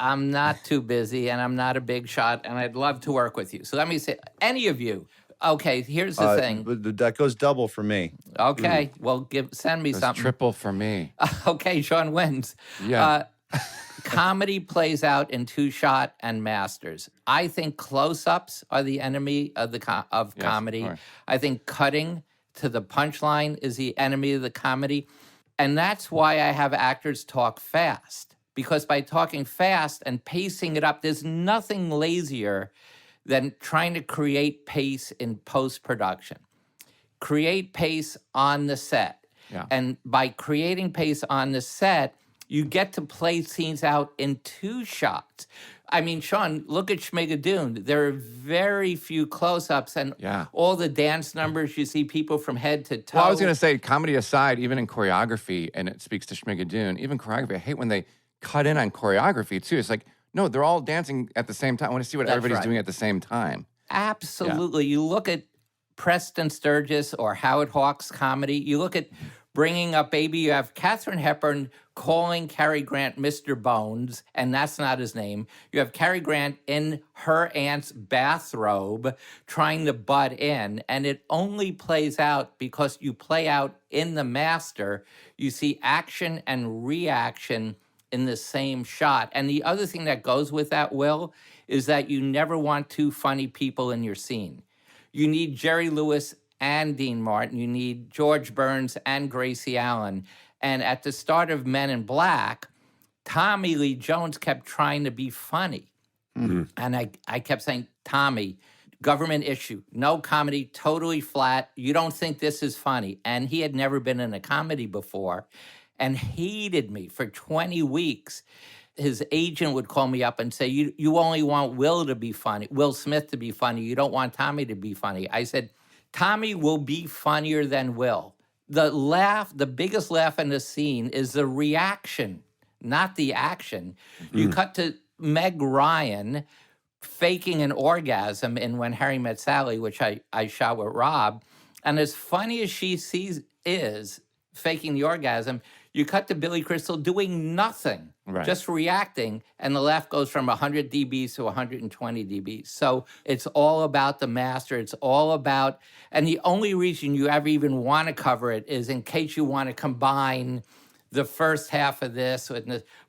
I'm not too busy, and I'm not a big shot, and I'd love to work with you. So let me say, any of you. Okay, here's the thing. That goes double for me. Okay, well, send me That's something. triple for me. Okay, Sean wins. Yeah. Comedy plays out in two-shot and masters. I think close-ups are the enemy of comedy. Of I think cutting to the punchline is the enemy of the comedy. And that's why I have actors talk fast. Because by talking fast and pacing it up, there's nothing lazier than trying to create pace in post-production. Create pace on the set. Yeah. And by creating pace on the set, you get to play scenes out in two shots. I mean, Sean, look at Schmigadoon. There are very few close-ups, and all the dance numbers, you see people from head to toe. Well, I was going to say, comedy aside, even in choreography, and it speaks to Schmigadoon, even choreography, I hate when they cut in on choreography, too. It's like, no, they're all dancing at the same time. I want to see what everybody's doing at the same time. Absolutely. Yeah. You look at Preston Sturgis or Howard Hawks' comedy. You look at Bringing Up Baby. You have Katharine Hepburn calling Cary Grant Mr. Bones, and that's not his name. You have Cary Grant in her aunt's bathrobe trying to butt in, and it only plays out because you play out in the master. You see action and reaction in the same shot. And the other thing that goes with that, Will, is that you never want two funny people in your scene. You need Jerry Lewis and Dean Martin. You need George Burns and Gracie Allen. And at the start of Men in Black, Tommy Lee Jones kept trying to be funny. Mm-hmm. And I kept saying, Tommy, government issue, no comedy, totally flat. You don't think this is funny. And he had never been in a comedy before and hated me for 20 weeks. His agent would call me up and say, you only want Will to be funny, Will Smith to be funny. You don't want Tommy to be funny. I said, Tommy will be funnier than Will. The biggest laugh in the scene is the reaction, not the action. You cut to Meg Ryan faking an orgasm in When Harry Met Sally, which I shot with Rob. And as funny as she is faking the orgasm, you cut to Billy Crystal doing nothing, just reacting, and the laugh goes from 100 dBs to 120 dBs. So it's all about the master. It's all about, and the only reason you ever even want to cover it is in case you want to combine the first half of this,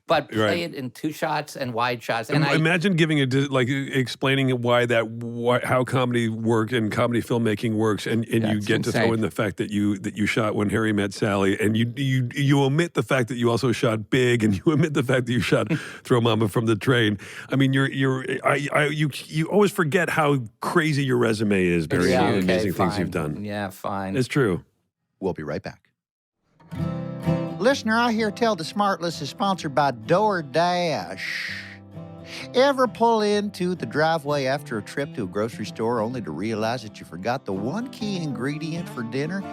but play it in 2 shots and wide shots. And imagine explaining how comedy work and comedy filmmaking works, and you get to throw in the fact that you shot When Harry Met Sally, and you omit the fact that you also shot Big, and you omit the fact that you shot Throw Mama from the Train. I mean, you always forget how crazy your resume is, Barry. Yeah, and the okay, amazing things fine. you've done. Yeah, fine. It's true. We'll be right back. Listener, I hear tell the SmartLess is sponsored by DoorDash. Ever pull into the driveway after a trip to a grocery store only to realize that you forgot the one key ingredient for dinner?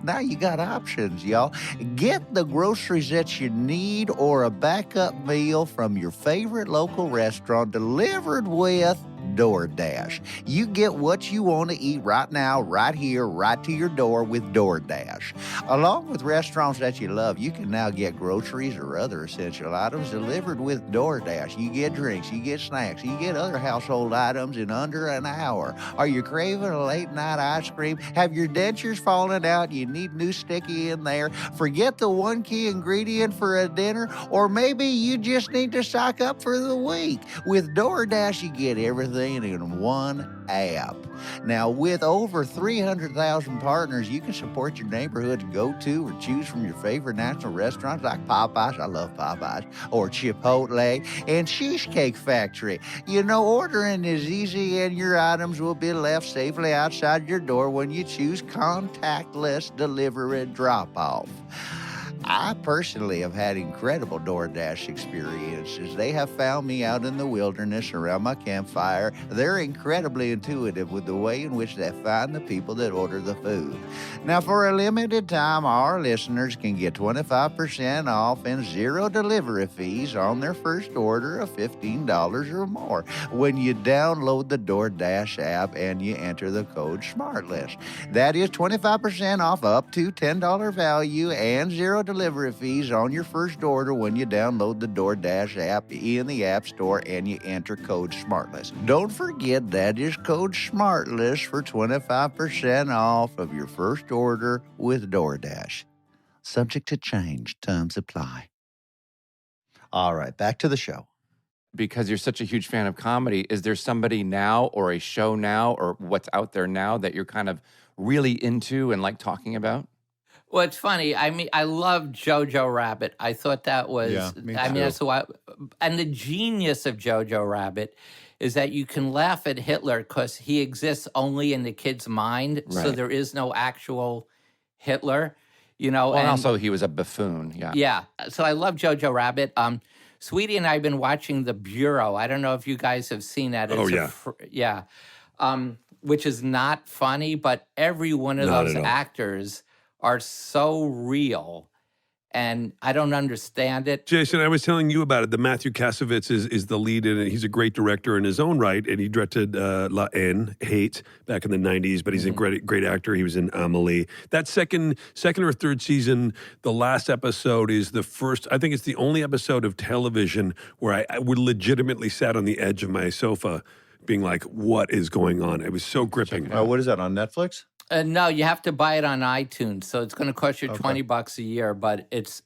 Now you got options, y'all. Get the groceries that you need or a backup meal from your favorite local restaurant delivered with DoorDash. You get what you want to eat right now, right here, right to your door with DoorDash. Along with restaurants that you love, you can now get groceries or other essential items delivered with DoorDash. You get drinks, you get snacks, you get other household items in under an hour. Are you craving a late night ice cream? Have your dentures fallen out? You need new sticky in there? Forget the one key ingredient for a dinner? Or maybe you just need to stock up for the week. With DoorDash, you get everything in one app. Now, with over 300,000 partners, you can support your neighborhood's go-to or choose from your favorite national restaurants like Popeyes, I love Popeyes, or Chipotle, and Cheesecake Factory. You know, ordering is easy and your items will be left safely outside your door when you choose contactless delivery and drop-off. I personally have had incredible DoorDash experiences. They have found me out in the wilderness around my campfire. They're incredibly intuitive with the way in which they find the people that order the food. Now, for a limited time, our listeners can get 25% off and 0 delivery fees on their first order of $15 or more when you download the DoorDash app and you enter the code SmartLess. That is 25% off up to $10 value and 0 delivery fees on your first order when you download the DoorDash app in the App Store and you enter code SmartLess. Don't forget that is code SmartLess for 25% off of your first order with DoorDash. Subject to change. Terms apply. All right, back to the show. Because you're such a huge fan of comedy, is there somebody now or a show now or what's out there now that you're kind of really into and like talking about? Well, it's funny. I mean, I love Jojo Rabbit. I thought that was, me I mean, too. that's why. And the genius of Jojo Rabbit is that you can laugh at Hitler because he exists only in the kid's mind. So Right. there is no actual Hitler, you know. Well, and also he was a buffoon. Yeah. Yeah. So I love Jojo Rabbit. Sweetie and I have been watching The Bureau. I don't know if you guys have seen that. Oh, yeah. Which is not funny, but every one of Not those at all. actors are so real, and I don't understand it. Jason, I was telling you about it. The Matthew Kasovitz is the lead in it. He's a great director in his own right, and he directed La Haine, Hate, back in the 90s, but he's a great actor. He was in Amélie. That second or third season, the last episode is the first, I think it's the only episode of television where I would legitimately sat on the edge of my sofa being like, what is going on? It was so gripping. What is that, on Netflix? No, you have to buy it on iTunes, so it's going to cost you $20 a year, but it's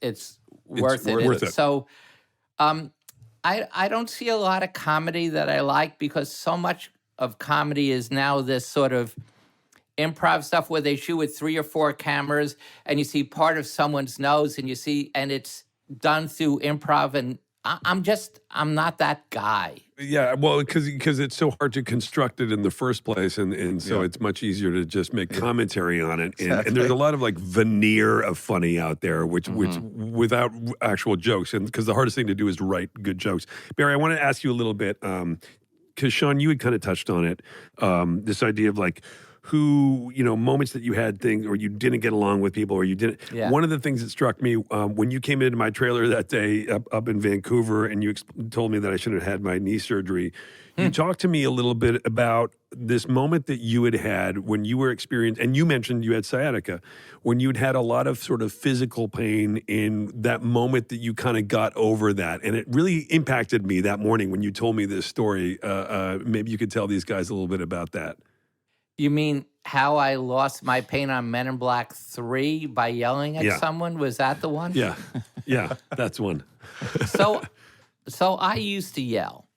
worth it. worth it. So, I don't see a lot of comedy that I like because so much of comedy is now this sort of improv stuff where they shoot with 3 or 4 cameras, and you see part of someone's nose, and it's done through improv, and I'm not that guy. Yeah, well, because it's so hard to construct it in the first place, and so it's much easier to just make commentary on it. And there's a lot of like veneer of funny out there, which without actual jokes, and because the hardest thing to do is write good jokes. Barry, I want to ask you a little bit, because Sean, you had kind of touched on it, this idea of like, who, moments that you had things or you didn't get along with people or you didn't. Yeah. One of the things that struck me when you came into my trailer that day up in Vancouver and you told me that I should have had my knee surgery, you talked to me a little bit about this moment that you had when you were experiencing, and you mentioned you had sciatica, when you'd had a lot of sort of physical pain in that moment that you kind of got over that. And it really impacted me that morning when you told me this story. Maybe you could tell these guys a little bit about that. You mean how I lost my pain on Men in Black 3 by yelling at someone? Was that the one? Yeah. Yeah, that's one. So I used to yell,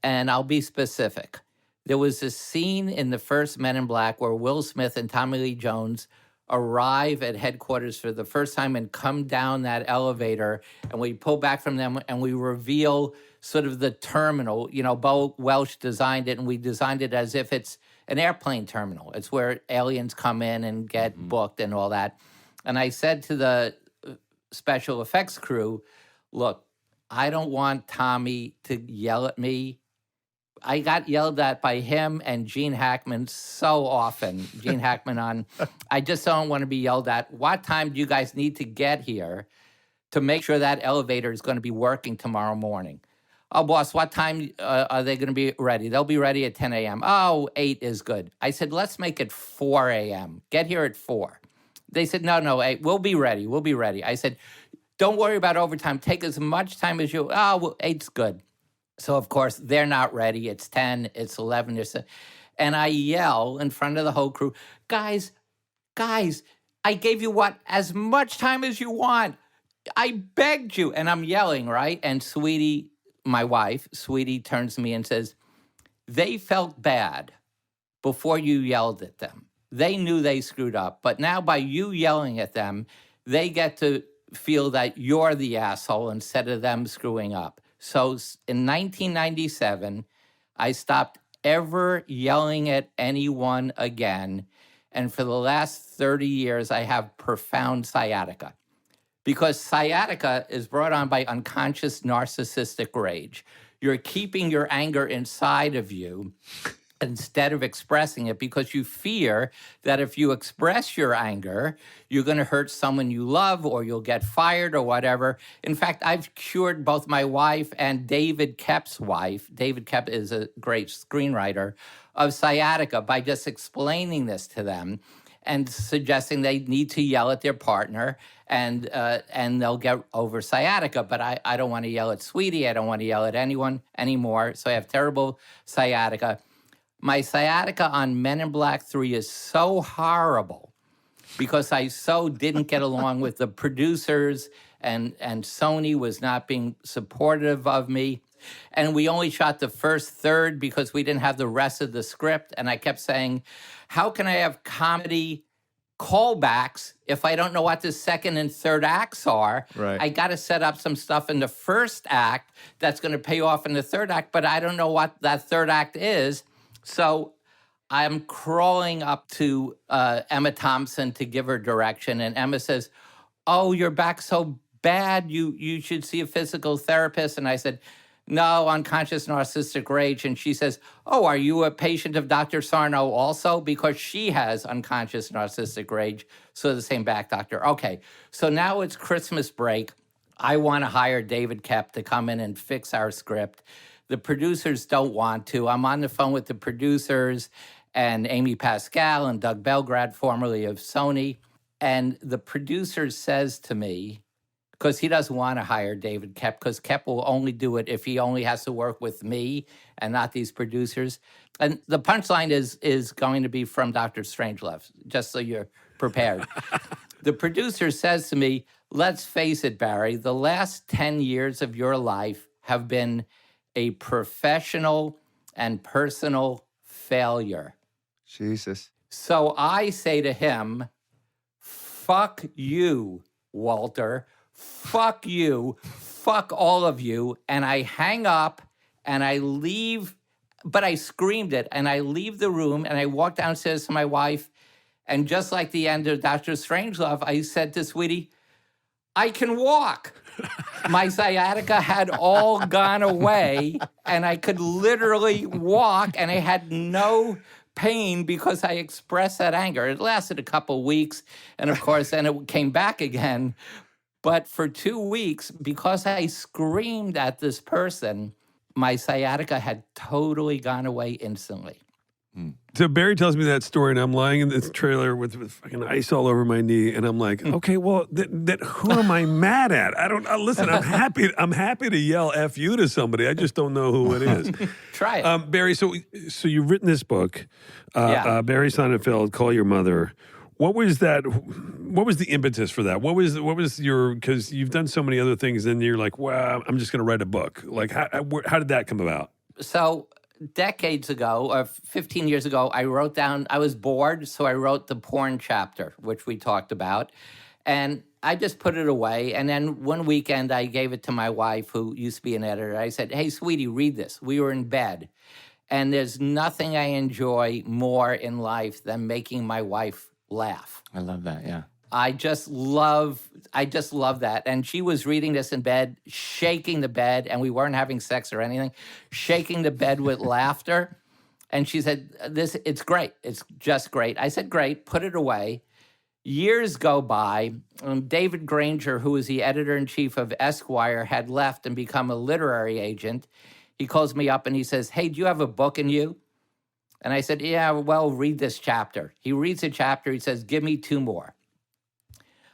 and I'll be specific. There was a scene in the first Men in Black where Will Smith and Tommy Lee Jones arrive at headquarters for the first time and come down that elevator, and we pull back from them and we reveal sort of the terminal. You know, Bo Welsh designed it, and we designed it as if it's an airplane terminal. It's where aliens come in and get booked and all that. And I said to the special effects crew, look, I don't want Tommy to yell at me. I got yelled at by him and Gene Hackman so often. Gene Hackman I just don't want to be yelled at. What time do you guys need to get here to make sure that elevator is going to be working tomorrow morning? Oh, boss, what time are they going to be ready? They'll be ready at 10 a.m. Oh, 8 is good. I said, let's make it 4 a.m. Get here at 4. They said, no, 8. We'll be ready. We'll be ready. I said, don't worry about overtime. Take as much time as you. Oh, well, 8's good. So, of course, they're not ready. It's 10, it's 11. And I yell in front of the whole crew, guys, I gave you as much time as you want. I begged you. And I'm yelling, right? And Sweetie, my wife, Sweetie, turns to me and says, they felt bad before you yelled at them. They knew they screwed up. But now by you yelling at them, they get to feel that you're the asshole instead of them screwing up. So in 1997, I stopped ever yelling at anyone again. And for the last 30 years, I have profound sciatica. Because sciatica is brought on by unconscious narcissistic rage. You're keeping your anger inside of you instead of expressing it because you fear that if you express your anger, you're going to hurt someone you love or you'll get fired or whatever. In fact, I've cured both my wife and David Koepp's wife. David Koepp is a great screenwriter of sciatica by just explaining this to them and suggesting they need to yell at their partner and they'll get over sciatica. But I don't want to yell at Sweetie. I don't want to yell at anyone anymore. So I have terrible sciatica. My sciatica on Men in Black 3 is so horrible because I so didn't get along with the producers and Sony was not being supportive of me. And we only shot the first third because we didn't have the rest of the script. And I kept saying, how can I have comedy callbacks if I don't know what the second and third acts are? Right. I got to set up some stuff in the first act that's going to pay off in the third act, but I don't know what that third act is. So I'm crawling up to Emma Thompson to give her direction. And Emma says, oh, your back's so bad. You should see a physical therapist. And I said, no, unconscious narcissistic rage. And she says, oh, are you a patient of Dr. Sarno also? Because she has unconscious narcissistic rage. So the same back doctor. Okay, so now it's Christmas break. I want to hire David Koepp to come in and fix our script. The producers don't want to. I'm on the phone with the producers and Amy Pascal and Doug Belgrad, formerly of Sony. And the producer says to me, because he doesn't want to hire David Koepp, because Koepp will only do it if he only has to work with me and not these producers. And the punchline is going to be from Dr. Strangelove, just so you're prepared. The producer says to me, let's face it, Barry, the last 10 years of your life have been a professional and personal failure. Jesus. So I say to him, fuck you, Walter. Fuck you. Fuck all of you. And I hang up and I leave, but I screamed it. And I leave the room and I walk downstairs to my wife. And just like the end of Dr. Strangelove, I said to Sweetie, I can walk. My sciatica had all gone away, and I could literally walk, and I had no pain because I expressed that anger. It lasted a couple weeks, and of course, then it came back again. But for 2 weeks, because I screamed at this person, my sciatica had totally gone away instantly. So Barry tells me that story, and I'm lying in this trailer with fucking ice all over my knee, and I'm like, okay, well, that who am I mad at? I don't listen. I'm happy to yell "F you" to somebody. I just don't know who it is. Try it, Barry. So you've written this book, Barry Sonnenfeld, Call Your Mother. What was that? What was the impetus for that? What was your? Because you've done so many other things, and you're like, wow, I'm just going to write a book. Like, how did that come about? So decades ago, or 15 years ago, I wrote down, I was bored, so I wrote the porn chapter, which we talked about. And I just put it away. And then one weekend, I gave it to my wife, who used to be an editor. I said, hey, sweetie, read this. We were in bed. And there's nothing I enjoy more in life than making my wife laugh. I love that, yeah. I just love that. And she was reading this in bed, shaking the bed, and we weren't having sex or anything, shaking the bed with laughter. And she said, it's great. It's just great. I said, great, put it away. Years go by. David Granger, who was the editor-in-chief of Esquire, had left and become a literary agent. He calls me up and he says, hey, do you have a book in you? And I said, yeah, well, read this chapter. He reads a chapter. He says, give me 2 more.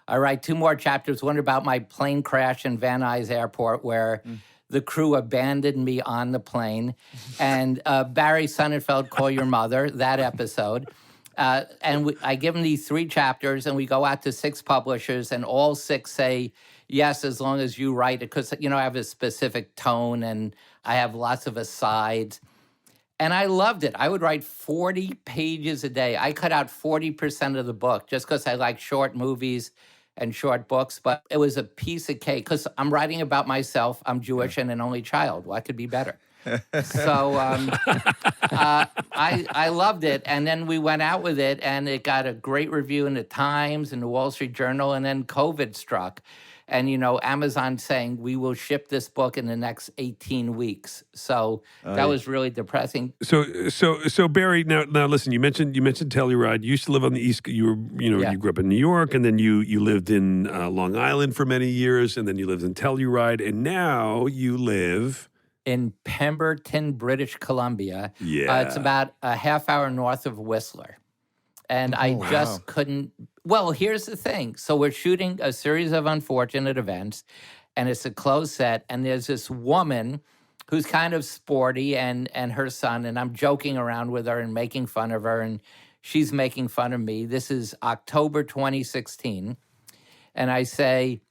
I write 2 more chapters, one about my plane crash in Van Nuys Airport where the crew abandoned me on the plane. And Barry Sonnenfeld, Call Your Mother, that episode. I give him these 3 chapters, and we go out to 6 publishers, and all 6 say, yes, as long as you write it, because, I have a specific tone, and I have lots of asides. And I loved it. I would write 40 pages a day. I cut out 40% of the book just because I like short movies and short books, but it was a piece of cake because I'm writing about myself. I'm Jewish and an only child. What could be better? So I loved it. And then we went out with it, and it got a great review in the Times and the Wall Street Journal, and then COVID struck. And, Amazon saying, we will ship this book in the next 18 weeks. So that was really depressing. So Barry, now listen, you mentioned Telluride. You used to live on the East. You grew up in New York, and then you lived in Long Island for many years, and then you lived in Telluride, and now you live in Pemberton, British Columbia. Yeah. It's about a half hour north of Whistler. And I just couldn't. Well, here's the thing. So we're shooting a series of unfortunate events, and it's a closed set. And there's this woman who's kind of sporty and her son, and I'm joking around with her and making fun of her, and she's making fun of me. This is October 2016. And I say,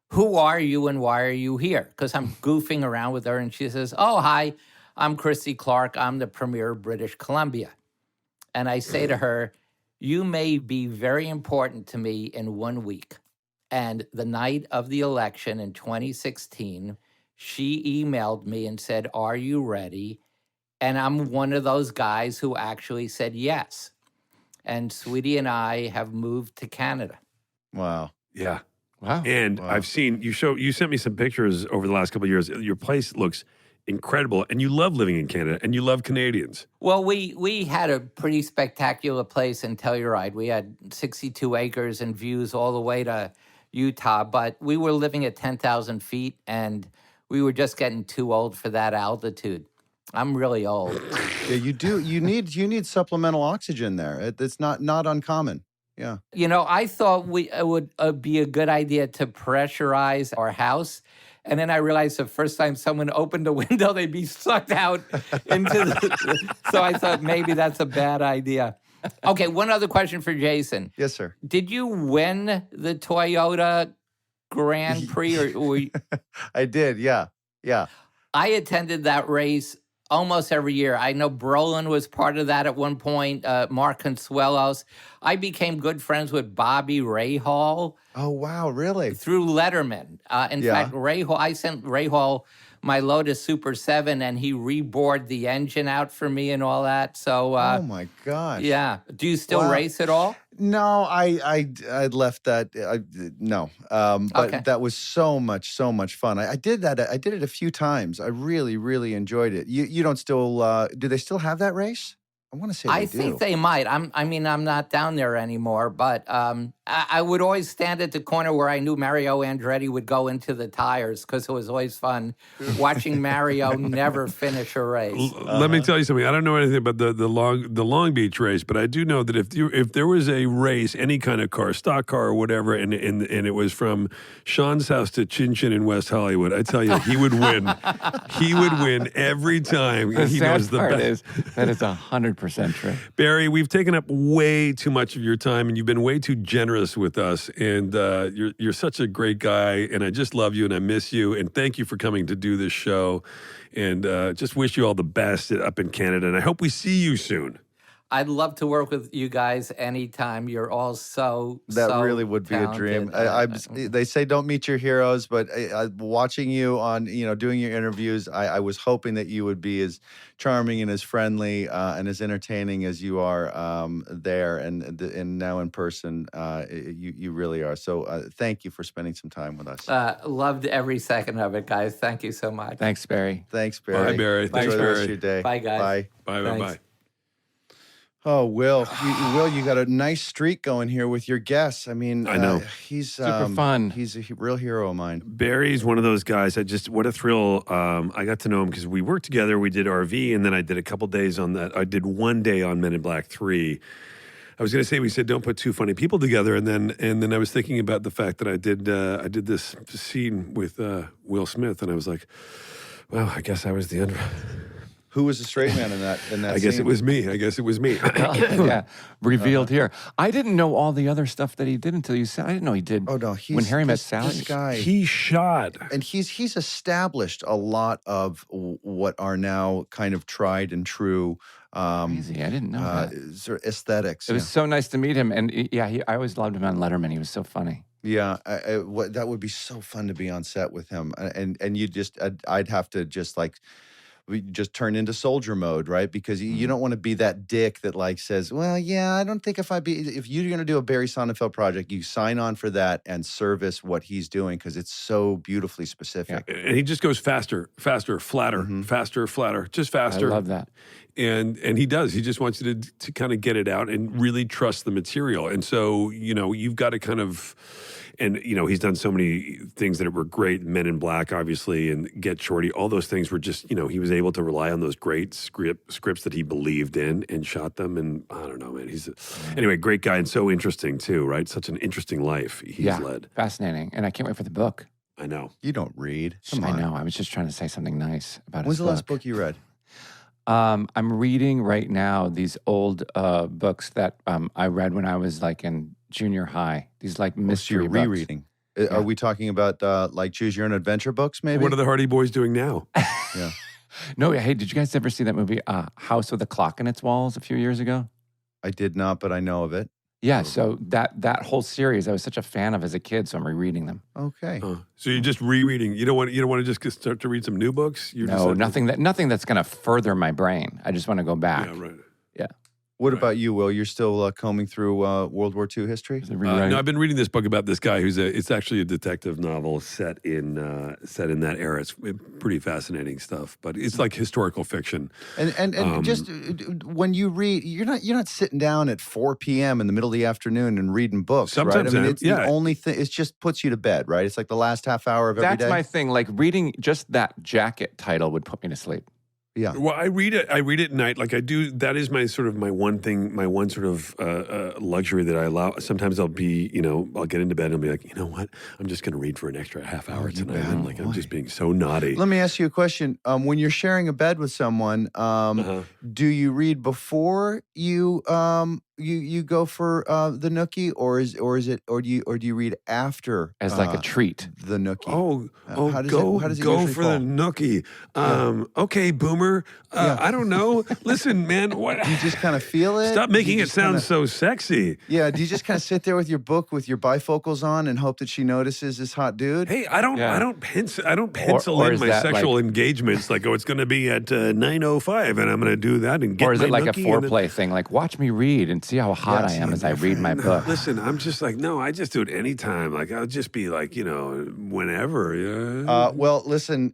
who are you and why are you here? Because I'm goofing around with her, and she says, oh, hi, I'm Christy Clark. I'm the premier of British Columbia. And I say to her, you may be very important to me in 1 week. And the night of the election in 2016, she emailed me and said, are you ready? And I'm one of those guys who actually said yes. And Sweetie and I have moved to Canada. Wow. Yeah. Wow. And Wow. I've seen, you sent me some pictures over the last couple of years. Your place looks incredible, and you love living in Canada, and you love Canadians. Well, we had a pretty spectacular place in Telluride. We had 62 acres and views all the way to Utah, but we were living at 10,000 feet, and we were just getting too old for that altitude. I'm really old. Yeah, you do. You need supplemental oxygen there. It's not uncommon. Yeah. I thought it would be a good idea to pressurize our house. And then I realized the first time someone opened a window, they'd be sucked out into the... So I thought maybe that's a bad idea. Okay, one other question for Jason. Yes, sir. Did you win the Toyota Grand Prix? Or I did, yeah. I attended that race almost every year. I know Brolin was part of that at one point, Mark Consuelos. I became good friends with Bobby Rahal. Oh, wow, really? Through Letterman. In fact, Rahal, I sent Rahal my Lotus Super 7, and he rebored the engine out for me and all that. So, oh, my gosh. Yeah. Do you still race at all? No, I left that. No, but Okay. that was so much fun. I did that. I did it a few times. I really, really enjoyed it. You don't still? Do they still have that race? I want to say I they think do. they might. I'm not down there anymore, but I would always stand at the corner where I knew Mario Andretti would go into the tires because it was always fun watching Mario never finish a race. Let me tell you something. I don't know anything about the Long Beach race, but I do know that if there was a race, any kind of car, stock car or whatever, and it was from Sean's house to Chin Chin in West Hollywood, I tell you, he would win. He would win every time. The He sad knows the part best. is that it's 100% 100% true. Barry, we've taken up way too much of your time, and you've been way too generous with us. And you're such a great guy, and I just love you, and I miss you. And thank you for coming to do this show. And just wish you all the best up in Canada. And I hope we see you soon. I'd love to work with you guys anytime. You're all so really would be a dream. They say don't meet your heroes, but watching you on, doing your interviews, I was hoping that you would be as charming and as friendly and as entertaining as you are there, and now in person, you really are. So thank you for spending some time with us. Loved every second of it, guys. Thank you so much. Thanks, Barry. Thanks, Barry. Bye, Barry. Thanks, Enjoy the rest Barry. of your day. Bye, guys. Bye. Bye. Oh, Will, you got a nice streak going here with your guests. I mean, I know. He's super fun. He's a real hero of mine. Barry's one of those guys. What a thrill. I got to know him because we worked together. We did RV, and then I did a couple days on that. I did one day on Men in Black 3. I was going to say, we said don't put two funny people together, and then I was thinking about the fact that I did this scene with Will Smith, and I was like, well, I guess I was the under. Who was the straight man in that I guess it was me. Yeah, revealed here. I didn't know all the other stuff that he did until you said. I didn't know he did. Oh no, When Harry Met Sally. This guy, he shot, and he's established a lot of what are now kind of tried and true. Crazy, I didn't know that. Sort of aesthetics. It was so nice to meet him, and I always loved him on Letterman. He was so funny. Yeah, that would be so fun to be on set with him, and you just, I'd have to just like. We just turn into soldier mode, right? Because you don't want to be that dick that like says, well, yeah, I don't think if you're going to do a Barry Sonnenfeld project, you sign on for that and service what he's doing because it's so beautifully specific. Yeah. And he just goes faster, flatter, faster, flatter, just faster. I love that. And he does. He just wants you to kind of get it out and really trust the material. And so, you've got to kind of, and, he's done so many things that were great. Men in Black, obviously, and Get Shorty. All those things were just, he was able to rely on those great scripts that he believed in and shot them. And I don't know, man. Anyway, great guy and so interesting too, right? Such an interesting life he's led. Fascinating. And I can't wait for the book. I know. You don't read. I know. I was just trying to say something nice about When's his the last book you read? I'm reading right now these old books that I read when I was like in junior high. These like mystery books. Rereading. Are we talking about like Choose Your Own Adventure books maybe? What are the Hardy Boys doing now? Yeah. No, hey, did you guys ever see that movie House with a Clock in Its Walls a few years ago? I did not, but I know of it. Yeah, so that whole series I was such a fan of as a kid, so I'm rereading them. Okay. So you're just rereading. You don't want to just start to read some new books? Nothing that's going to further my brain. I just want to go back. Yeah, right. Yeah. What about you, Will? You're still combing through World War II history? No, I've been reading this book about this guy it's actually a detective novel set in that era. It's pretty fascinating stuff, but it's like historical fiction. And just when you read, you're not sitting down at 4 p.m. in the middle of the afternoon and reading books, sometimes, right? I mean, it's the only thing. It just puts you to bed, right? It's like the last half hour of every day. That's my thing. Like reading just that jacket title would put me to sleep. Yeah. Well, I read it at night. Like I do. That is my one sort of luxury that I allow. Sometimes I'll be, I'll get into bed and I'll be like, you know what? I'm just going to read for an extra half hour tonight. And like, I'm just being so naughty. Let me ask you a question. When you're sharing a bed with someone, do you read before you go for the nookie, or do you read after as like a treat? The nookie. How does it go for the nookie? Okay, Boomer. I don't know. Listen, man. What? Do you just kind of feel it? Stop making it sound so sexy. Yeah. Do you just kind of sit there with your book with your bifocals on and hope that she notices this hot dude? Hey, I don't pencil in my sexual engagements like, it's going to be at 9:05 and I'm going to do that and get. Or is it like a nookie foreplay thing? Like, watch me read and see how hot I am as I read my book. Listen, I'm just like, no, I just do it anytime. Like, I'll just be like, whenever. Yeah. Well, listen,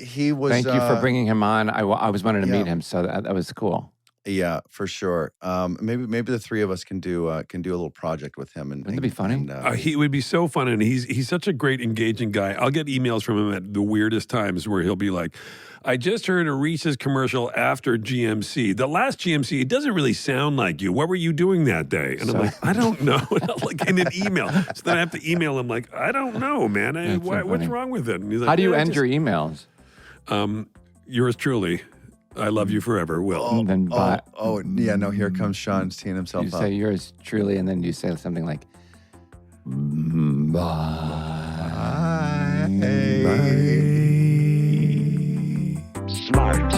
he was. Thank you for bringing him on. I was wanting to meet him, so that was cool. Yeah, for sure. Maybe the three of us can do a little project with him. Wouldn't it be funny? He would be so fun, and he's such a great, engaging guy. I'll get emails from him at the weirdest times where he'll be like, I just heard a Reese's commercial after GMC. The last GMC, it doesn't really sound like you. What were you doing that day? And I'm like, I don't know. Like in an email. So then I have to email him like, I don't know, man. What's wrong with it? And he's like, how do you end your emails? Yours truly. I love you forever, Will. And then bye. Yeah, no, here comes Sean teeing himself You up. say yours truly, and then you say something like, bye. Smart.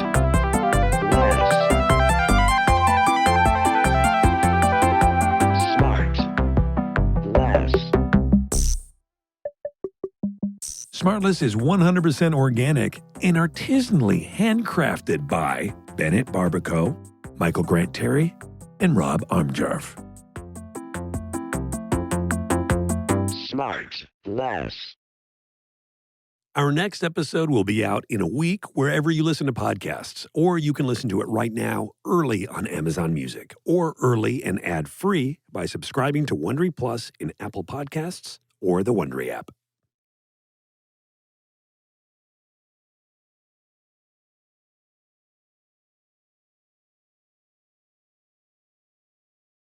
SmartLess is 100% organic and artisanally handcrafted by Bennett Barbaco, Michael Grant Terry, and Rob Armjarf. SmartLess. Our next episode will be out in a week wherever you listen to podcasts, or you can listen to it right now early on Amazon Music, or early and ad-free by subscribing to Wondery Plus in Apple Podcasts or the Wondery app.